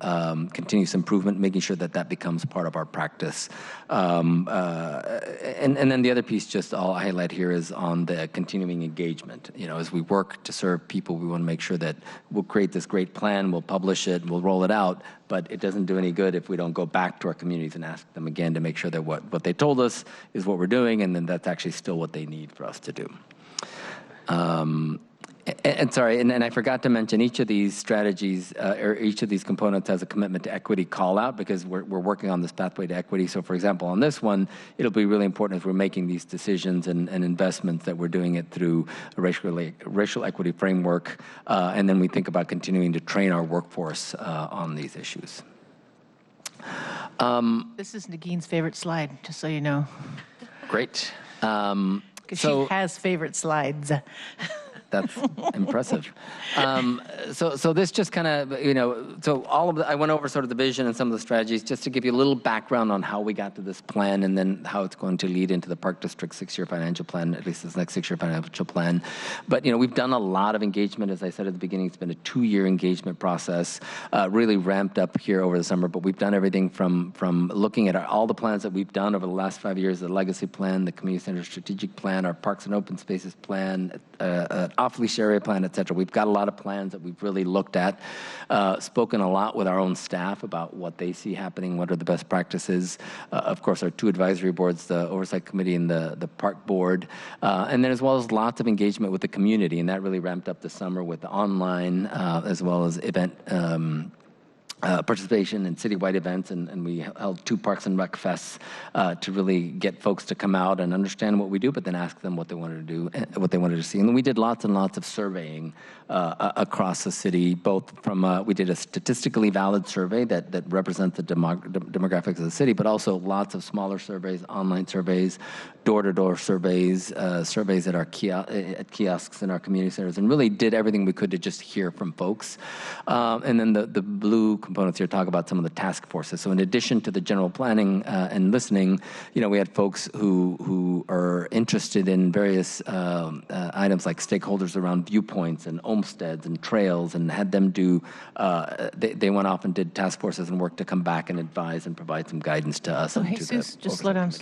continuous improvement, making sure that becomes part of our practice. And then the other piece, just I'll highlight here, is on the continuing engagement. As we work to serve people, we want to make sure that we'll create this great plan, we'll publish it, we'll roll it out, but it doesn't do any good if we don't go back to our communities and ask them again to make sure that what they told us is what we're doing, and then that's actually still what they need for us to do. And sorry, and I forgot to mention each of these strategies or each of these components has a commitment to equity call out because we're working on this pathway to equity. So for example, on this one, it'll be really important as we're making these decisions and investments that we're doing it through a racial equity framework. And then we think about continuing to train our workforce on these issues. This is Nagine's favorite slide, just so you know. Great. Because she has favorite slides. That's impressive. So this just kind of, so all of I went over sort of the vision and some of the strategies just to give you a little background on how we got to this plan and then how it's going to lead into the Park District 6-year financial plan, at least this next 6-year financial plan. But, we've done a lot of engagement. As I said at the beginning, it's been a 2-year engagement process, really ramped up here over the summer. But we've done everything from looking at all the plans that we've done over the last 5 years, the legacy plan, the community center strategic plan, our parks and open spaces plan, off-leash area plan, et cetera. We've got a lot of plans that we've really looked at, spoken a lot with our own staff about what they see happening, what are the best practices. Of course, our 2 advisory boards, the Oversight Committee and the Park Board, and then as well as lots of engagement with the community, and that really ramped up this summer with the online as well as event participation in citywide events, and we held 2 Parks and Rec Fests to really get folks to come out and understand what we do, but then ask them what they wanted to do, what they wanted to see. And then we did lots and lots of surveying across the city, both from, we did a statistically valid survey that represents the demographics of the city, but also lots of smaller surveys, online surveys, door-to-door surveys, surveys at our kiosks in our community centers, and really did everything we could to just hear from folks. And then the blue components here talk about some of the task forces. So in addition to the general planning and listening, we had folks who are interested in various items like stakeholders around viewpoints and homesteads and trails, and had them do, they went off and did task forces and worked to come back and advise and provide some guidance to us. So Jesus, just slow down.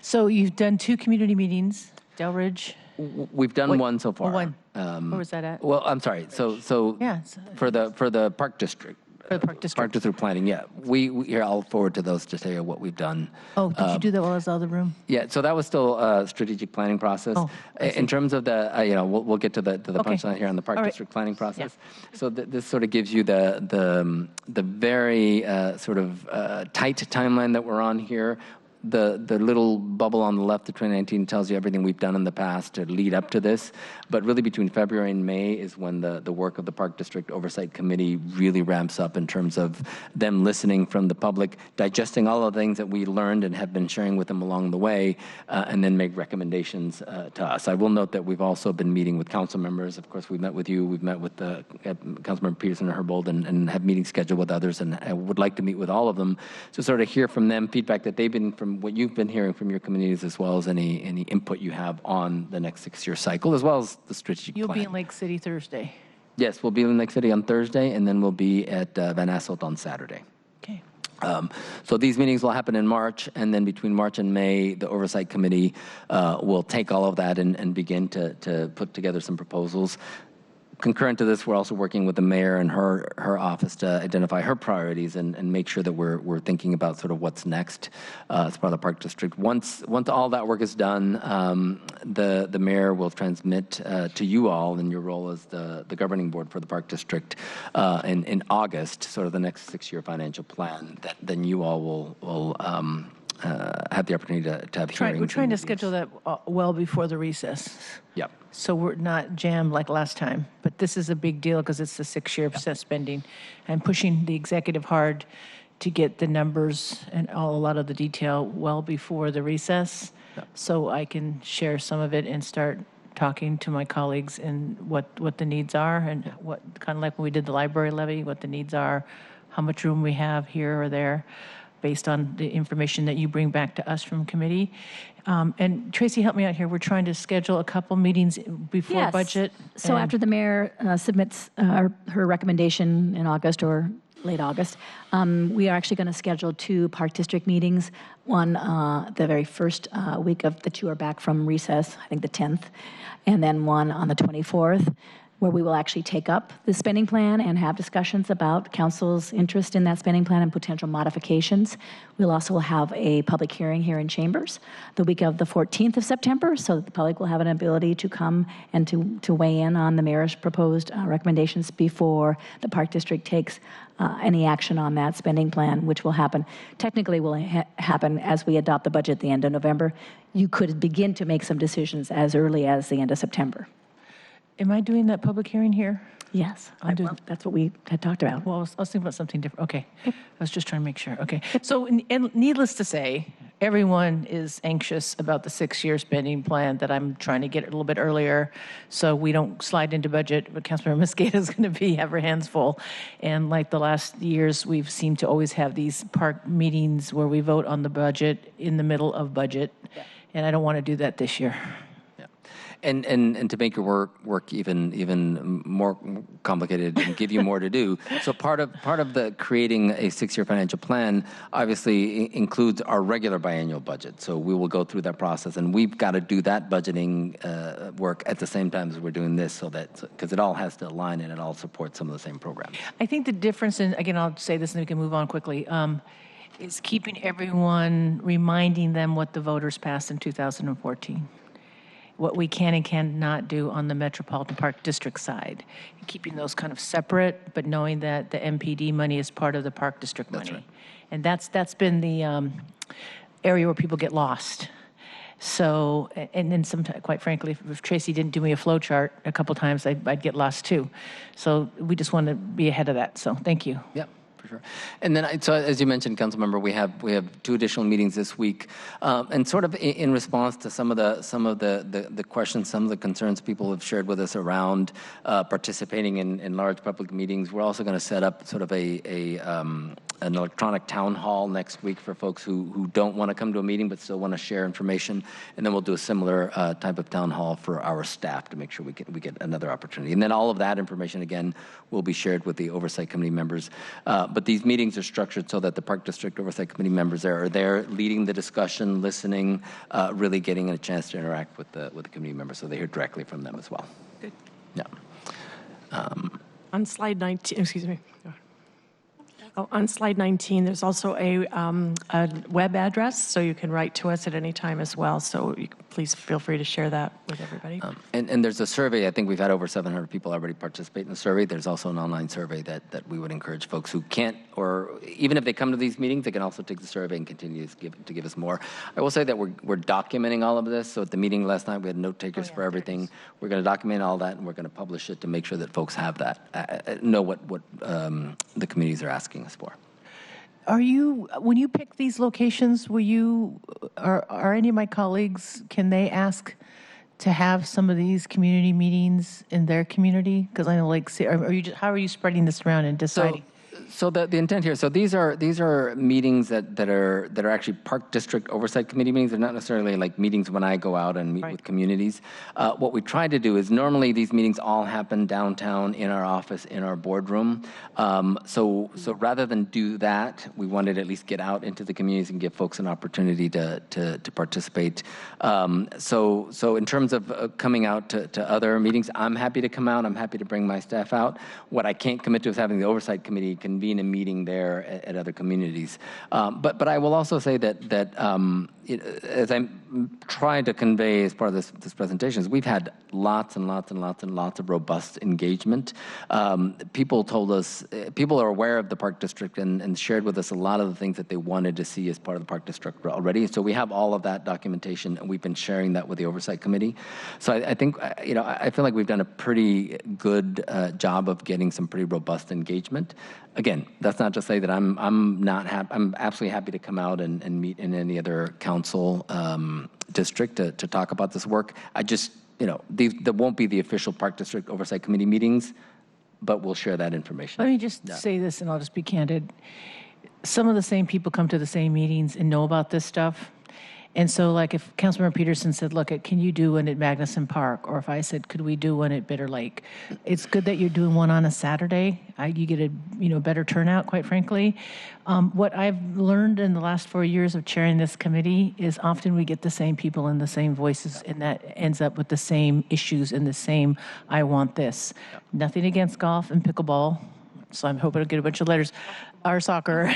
So you've done 2 community meetings, Delridge. We've done one so far. One. Where was that at? Well, I'm sorry. So yeah, for the Park District. For the Park District. Park District planning, yeah. Here, I'll forward to those to tell you what we've done. Oh, did you do that while I was out of the room? Yeah, so that was still a strategic planning process. Oh, in terms of the, we'll get to the punchline here on the Park District planning process. Yeah. So this sort of gives you the very sort of tight timeline that we're on here. The little bubble on the left of 2019 tells you everything we've done in the past to lead up to this. But really between February and May is when the work of the Park District Oversight Committee really ramps up in terms of them listening from the public, digesting all of the things that we learned and have been sharing with them along the way, and then make recommendations to us. I will note that we've also been meeting with council members. Of course, we've met with you. We've met with Councilmember Peterson and Herbold and have meetings scheduled with others, and I would like to meet with all of them to sort of hear from them feedback that they've been from what you've been hearing from your communities, as well as any input you have on the next 6-year cycle, as well as the strategic plan. You'll be in Lake City Thursday. Yes, we'll be in Lake City on Thursday, and then we'll be at Van Asselt on Saturday. Okay. So these meetings will happen in March, and then between March and May, the Oversight Committee will take all of that and begin to put together some proposals. Concurrent to this, we're also working with the mayor and her office to identify her priorities and make sure that we're thinking about sort of what's next as part of the Park District. Once all that work is done, the mayor will transmit to you all in your role as the governing board for the Park District in August, sort of the next 6-year financial plan that then you all will have the opportunity to have hearings. We're trying to schedule that well before the recess. Yep. So we're not jammed like last time. But this is a big deal because it's the 6-year spending. I'm pushing the executive hard to get the numbers and a lot of the detail well before the recess, so I can share some of it and start talking to my colleagues and what the needs are, and what kind of like when we did the library levy, what the needs are, how much room we have here or there, based on the information that you bring back to us from committee. And Tracy, help me out here. We're trying to schedule a couple meetings before budget. So after the mayor submits her recommendation in August or late August, we are actually going to schedule 2 Park District meetings. One the very first week of the 2 are back from recess, I think the 10th, and then one on the 24th. where we will actually take up the spending plan and have discussions about council's interest in that spending plan and potential modifications. We'll also have a public hearing here in Chambers the week of the 14th of September, so that the public will have an ability to come and to weigh in on the mayor's proposed recommendations before the Park District takes any action on that spending plan, which will happen, technically will happen as we adopt the budget at the end of November. You could begin to make some decisions as early as the end of September. Am I doing that public hearing here? Yes, that's what we had talked about. Well, I was thinking about something different. Okay. I was just trying to make sure. Okay. So, and needless to say, everyone is anxious about the 6-year spending plan that I'm trying to get a little bit earlier so we don't slide into budget. But Councilmember Mosqueda is going to have her hands full. And like the last years, we've seemed to always have these park meetings where we vote on the budget in the middle of budget. Yeah. And I don't want to do that this year. And to make your work even more complicated and give you more to do. So part of the creating a 6-year financial plan obviously includes our regular biannual budget. So we will go through that process, and we've got to do that budgeting work at the same time as we're doing this, so that because it all has to align and it all supports some of the same programs. I think the difference, and again, I'll say this and we can move on quickly, is keeping everyone, reminding them what the voters passed in 2014. What we can and cannot do on the Metropolitan Park District side. Keeping those kind of separate, but knowing that the MPD money is part of the Park District money. Right. And that's been the area where people get lost. So, and then sometimes, quite frankly, if Tracy didn't do me a flow chart a couple times, I'd get lost too. So we just want to be ahead of that. So thank you. Yep. Sure. And then, so as you mentioned, Councilmember, we have 2 additional meetings this week, and sort of in response to some of the questions, some of the concerns people have shared with us around participating in large public meetings. We're also going to set up sort of an electronic town hall next week for folks who don't want to come to a meeting but still want to share information, and then we'll do a similar type of town hall for our staff to make sure we get another opportunity. And then all of that information again will be shared with the Oversight Committee members. But these meetings are structured so that the Park District Oversight Committee members are there leading the discussion, listening, really getting a chance to interact with the committee members, so they hear directly from them as well. Good. Yeah. On slide 19, excuse me. On slide 19, there's also a web address, so you can write to us at any time as well. So please feel free to share that with everybody. And there's a survey. I think we've had over 700 people already participate in the survey. There's also an online survey that we would encourage folks who can't, or even if they come to these meetings, they can also take the survey and continue to give us more. I will say that we're documenting all of this. So at the meeting last night, we had note takers for everything. We're going to document all that, and we're going to publish it to make sure that folks have that, know what the communities are asking us for. Are you, when you pick these locations, are any of my colleagues, can they ask to have some of these community meetings in their community? Because I know, like, how are you spreading this around and deciding? So the intent here, so these are meetings that are actually Park District Oversight Committee meetings. They're not necessarily like meetings when I go out and meet with communities. What we try to do is normally these meetings all happen downtown in our office, in our boardroom. So rather than do that, we wanted to at least get out into the communities and give folks an opportunity to participate. So in terms of coming out to other meetings, I'm happy to come out. I'm happy to bring my staff out. What I can't commit to is having the Oversight Committee convene a meeting there at other communities. But I will also say that as I'm trying to convey as part of this presentation, is we've had lots and lots and lots and lots of robust engagement. People told us, people are aware of the Park District and shared with us a lot of the things that they wanted to see as part of the Park District already. So we have all of that documentation, and we've been sharing that with the Oversight Committee. So I think, I feel like we've done a pretty good job of getting some pretty robust engagement. Again, that's not to say that I'm absolutely happy to come out and meet in any other council district to talk about this work. I just, there won't be the official Park District Oversight Committee meetings, but we'll share that information. Let me just say this, and I'll just be candid. Some of the same people come to the same meetings and know about this stuff. And so like if Councilmember Peterson said, look, can you do one at Magnuson Park? Or if I said, could we do one at Bitter Lake? It's good that you're doing one on a Saturday. You get a better turnout, quite frankly. What I've learned in the last 4 years of chairing this committee is often we get the same people and the same voices, and that ends up with the same issues and the same, I want this. Nothing against golf and pickleball, so I'm hoping to get a bunch of letters, or soccer.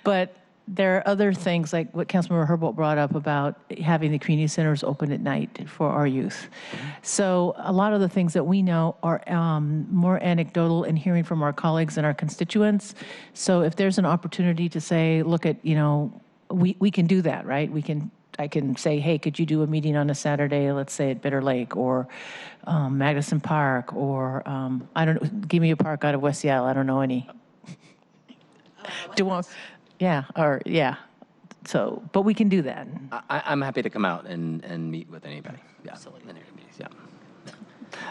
But there are other things like what Councilmember Herbold brought up about having the community centers open at night for our youth. So a lot of the things that we know are more anecdotal and hearing from our colleagues and our constituents. So if there's an opportunity to say, look at, we can do that, right? I can say, hey, could you do a meeting on a Saturday, let's say at Bitter Lake or Magnuson Park, or I don't know, give me a park out of West Seattle. I don't know any. So, but we can do that. I'm happy to come out and meet with anybody. Yeah.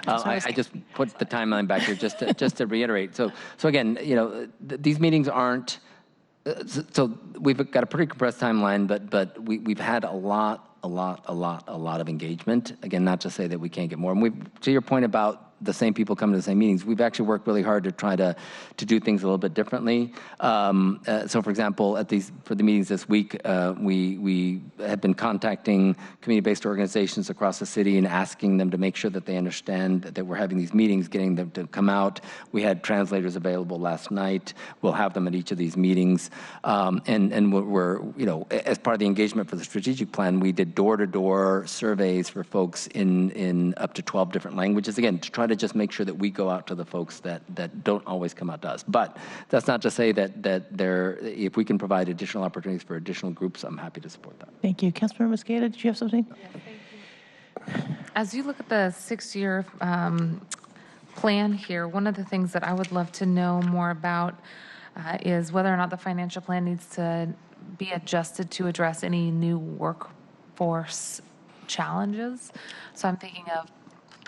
I just put the timeline back here just to reiterate. So again, these meetings aren't. So we've got a pretty compressed timeline, but we've had a lot of engagement. Again, not to say that we can't get more. And to your point about the same people coming to the same meetings, we've actually worked really hard to try to do things a little bit differently. So, for example, for the meetings this week, we have been contacting community-based organizations across the city and asking them to make sure that they understand that we're having these meetings, getting them to come out. We had translators available last night. We'll have them at each of these meetings. And we're, as part of the engagement for the strategic plan, we did door-to-door surveys for folks in up to 12 different languages. Again, to try to just make sure that we go out to the folks that don't always come out to us. But that's not to say that if we can provide additional opportunities for additional groups, I'm happy to support that. Thank you. Councilmember Mosqueda, did you have something? Yeah, thank you. As you look at the 6-year plan here, one of the things that I would love to know more about is whether or not the financial plan needs to be adjusted to address any new workforce challenges. So I'm thinking of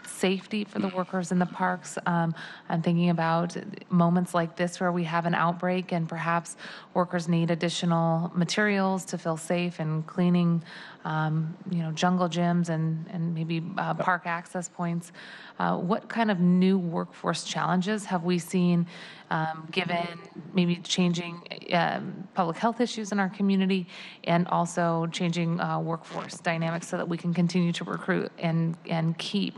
safety for the workers in the parks. I'm thinking about moments like this where we have an outbreak and perhaps workers need additional materials to feel safe and cleaning, jungle gyms and maybe park access points. What kind of new workforce challenges have we seen given maybe changing public health issues in our community and also changing workforce dynamics so that we can continue to recruit and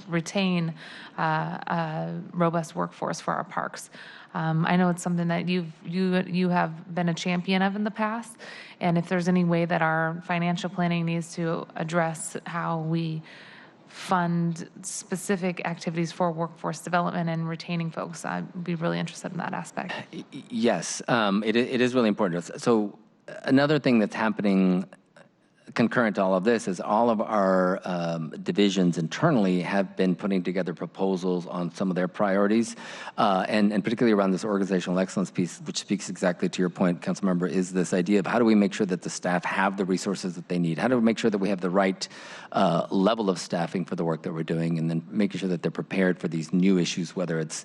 retain a robust workforce for our parks? I know it's something that you have been a champion of in the past, and if there's any way that our financial planning needs to address how we fund specific activities for workforce development and retaining folks, I'd be really interested in that aspect. Yes, it is really important. So another thing that's happening concurrent to all of this is all of our divisions internally have been putting together proposals on some of their priorities, and particularly around this organizational excellence piece, which speaks exactly to your point, Councilmember, is this idea of how do we make sure that the staff have the resources that they need? How do we make sure that we have the right level of staffing for the work that we're doing, and then making sure that they're prepared for these new issues, whether it's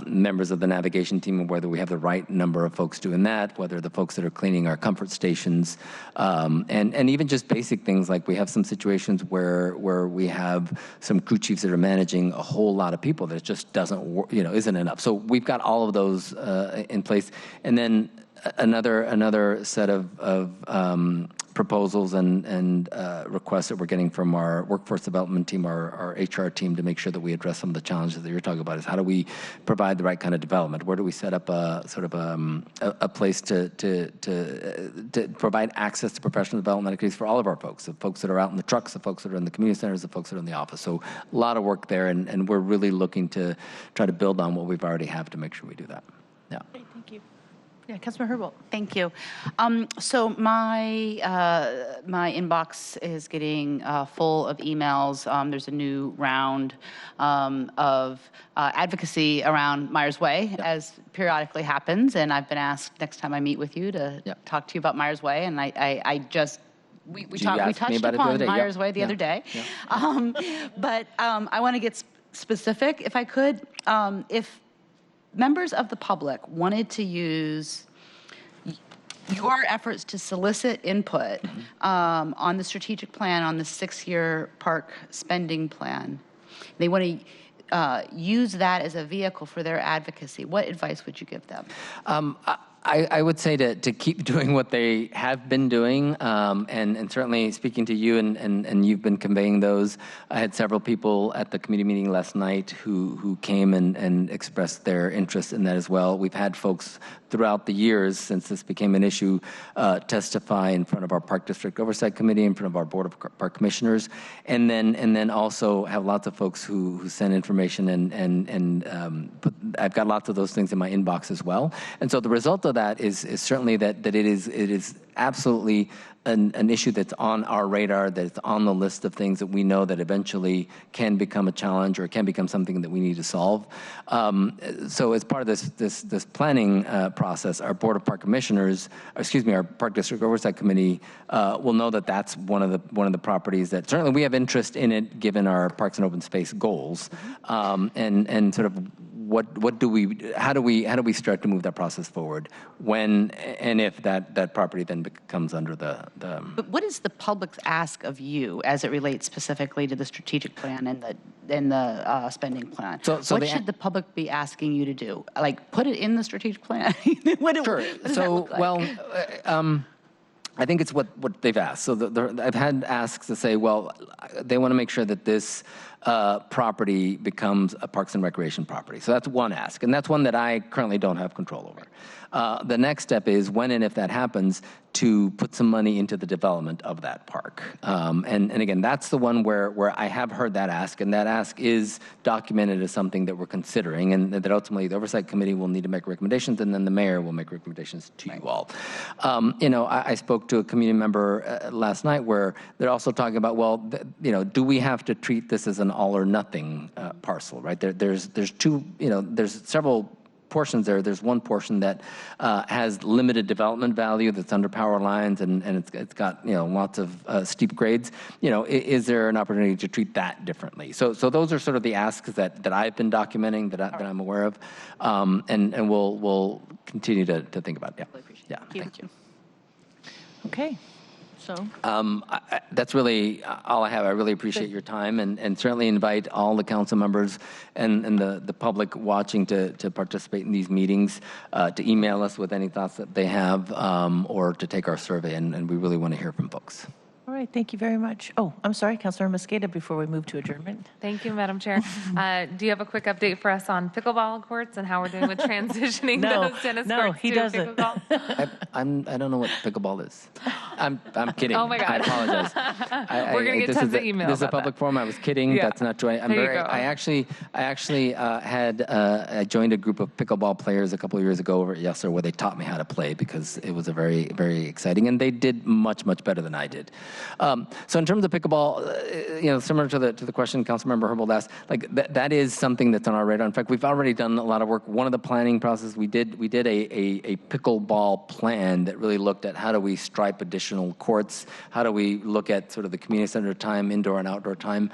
members of the navigation team, or whether we have the right number of folks doing that, whether the folks that are cleaning our comfort stations, and even just basic things like we have some situations where we have some crew chiefs that are managing a whole lot of people that it just doesn't work, isn't enough. So we've got all of those in place, and then another set of proposals and requests that we're getting from our workforce development team, our HR team, to make sure that we address some of the challenges that you're talking about. Is how do we provide the right kind of development? Where do we set up a sort of a place to provide access to professional development activities for all of our folks, the folks that are out in the trucks, the folks that are in the community centers, the folks that are in the office. So a lot of work there, and we're really looking to try to build on what we've already have to make sure we do that. Yeah. Great, thank you. Yeah, Councilmember Herbold. Thank you. So my inbox is getting full of emails. There's a new round of advocacy around Myers Way, as periodically happens, and I've been asked next time I meet with you to talk to you about Myers Way, and we touched upon Myers Way the other day. But I want to get specific, if I could. If members of the public wanted to use your efforts to solicit input on the strategic plan, on the 6-year park spending plan. They want to use that as a vehicle for their advocacy. What advice would you give them? I would say to keep doing what they have been doing, and certainly speaking to you, and you've been conveying those. I had several people at the committee meeting last night who came and expressed their interest in that as well. We've had folks throughout the years since this became an issue testify in front of our Park District Oversight Committee, in front of our Board of Park Commissioners, and then also have lots of folks who send information, and I've got lots of those things in my inbox as well. And so the result of that is certainly that it is absolutely an issue that's on our radar, that it's on the list of things that we know that eventually can become a challenge or can become something that we need to solve. So as part of this planning process, our Board of Park Commissioners, our Park District Oversight Committee will know that that's one of the properties that certainly we have interest in it, given our Parks and Open Space goals, and sort of how do we start to move that process forward when and if that property then becomes under the. But what is the public's ask of you as it relates specifically to the strategic plan and the spending plan? So what should the public be asking you to do? Like, put it in the strategic plan? What does that look like? Well, I think it's what they've asked. So I've had asks to say, well, they want to make sure that this property becomes a Parks and Recreation property. So that's one ask, and that's one that I currently don't have control over. The next step is when and if that happens, to put some money into the development of that park. And again, that's the one where I have heard that ask, and that ask is documented as something that we're considering, and that ultimately the Oversight Committee will need to make recommendations, and then the mayor will make recommendations to you all. I spoke to a community member last night where they're also talking about, well, do we have to treat this as an all or nothing parcel, right? There's two, there's several portions there. There's one portion that has limited development value that's under power lines, and it's got lots of steep grades. Is there an opportunity to treat that differently? So those are sort of the asks that I've been documenting, that I'm aware of, and we'll continue to think about. Yeah. Really appreciate it. Yeah. Thank you. Okay. So that's really all I have. I really appreciate your time, and certainly invite all the council members and the public watching to participate in these meetings, to email us with any thoughts that they have, or to take our survey, and we really want to hear from folks. all right, thank you very much. Oh, I'm sorry, Councilor Mosqueda, before we move to adjournment. Thank you, Madam Chair. Do you have a quick update for us on pickleball courts and how we're doing with transitioning those tennis courts he to doesn't. pickleball? I don't know what pickleball is. I'm kidding. Oh my God. I apologize. We're gonna get tons of emails This is a about public that. forum. I was kidding. Yeah. That's not true. There you go. I actually I joined a group of pickleball players a couple of years ago over at Yesler, where they taught me how to play, because it was a very, very exciting, and they did much better than I did. So in terms of pickleball, similar to the question Councilmember Herbold asked, like that is something that's on our radar. In fact, we've already done a lot of work. One of the planning processes we did a pickleball plan that really looked at how do we stripe additional courts, how do we look at sort of the community center time, indoor and outdoor time.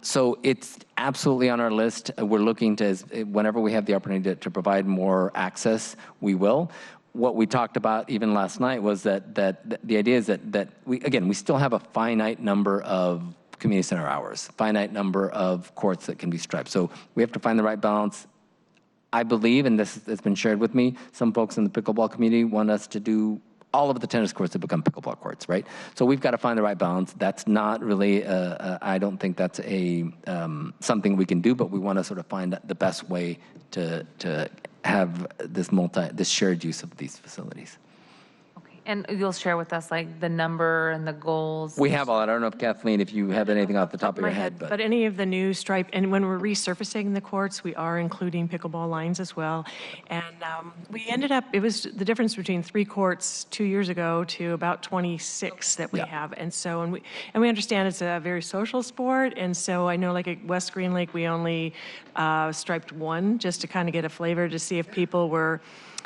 So it's absolutely on our list. We're looking to, whenever we have the opportunity to provide more access, we will. What we talked about even last night was that the idea is that we still have a finite number of community center hours, finite number of courts that can be striped. So we have to find the right balance. I believe, and this has been shared with me, some folks in the pickleball community want us to do all of the tennis courts to become pickleball courts, right? So we've got to find the right balance. That's not really, I don't think that's something we can do, but we want to sort of find the best way to have this shared use of these facilities. And you'll share with us like the number and the goals. We have all that. I don't know if Kathleen, if you have anything off the top of your head, but any of the new stripe, and when we're resurfacing the courts, we are including pickleball lines as well. And we ended up, it was the difference between 3 courts 2 years ago to about 26 that we have. And so, and we understand it's a very social sport. And so I know like at West Green Lake, we only striped 1 just to kind of get a flavor to see if people were,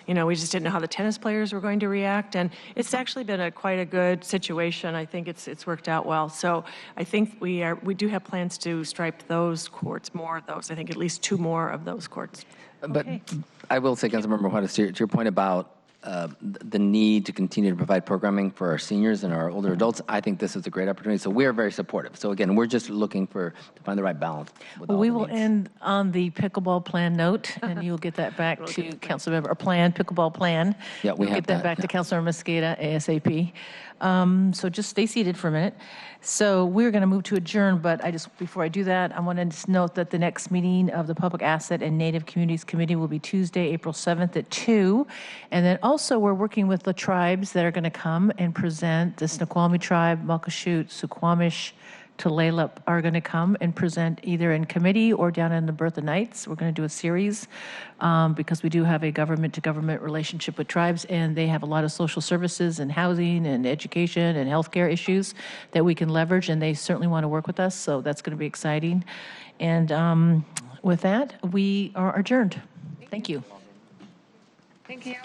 we just didn't know how the tennis players were going to react, and it's actually been quite a good situation. I think it's worked out well. So I think we do have plans to stripe those courts, more of those. I think at least 2 more of those courts. But I will say, Councilmember Juarez, to your point about the need to continue to provide programming for our seniors and our older adults, I think this is a great opportunity. So we're very supportive. So again, we're just looking to find the right balance. Well, we will end on the pickleball plan note, and you'll get that back to Councilmember, pickleball plan. Yeah, we You'll have get that back to Councilmember Mosqueda ASAP. So just stay seated for a minute. So we're going to move to adjourn, but before I do that, I want to just note that the next meeting of the Public Asset and Native Communities Committee will be Tuesday, April 7th at 2. And then also we're working with the tribes that are going to come and present. The Snoqualmie tribe, Muckleshoot, Suquamish, Tulalip are going to come and present either in committee or down in the Bertha Nights. We're going to do a series because we do have a government-to-government relationship with tribes, and they have a lot of social services and housing and education and healthcare issues that we can leverage, and they certainly want to work with us, so that's going to be exciting. And with that, we are adjourned. Thank you. Thank you.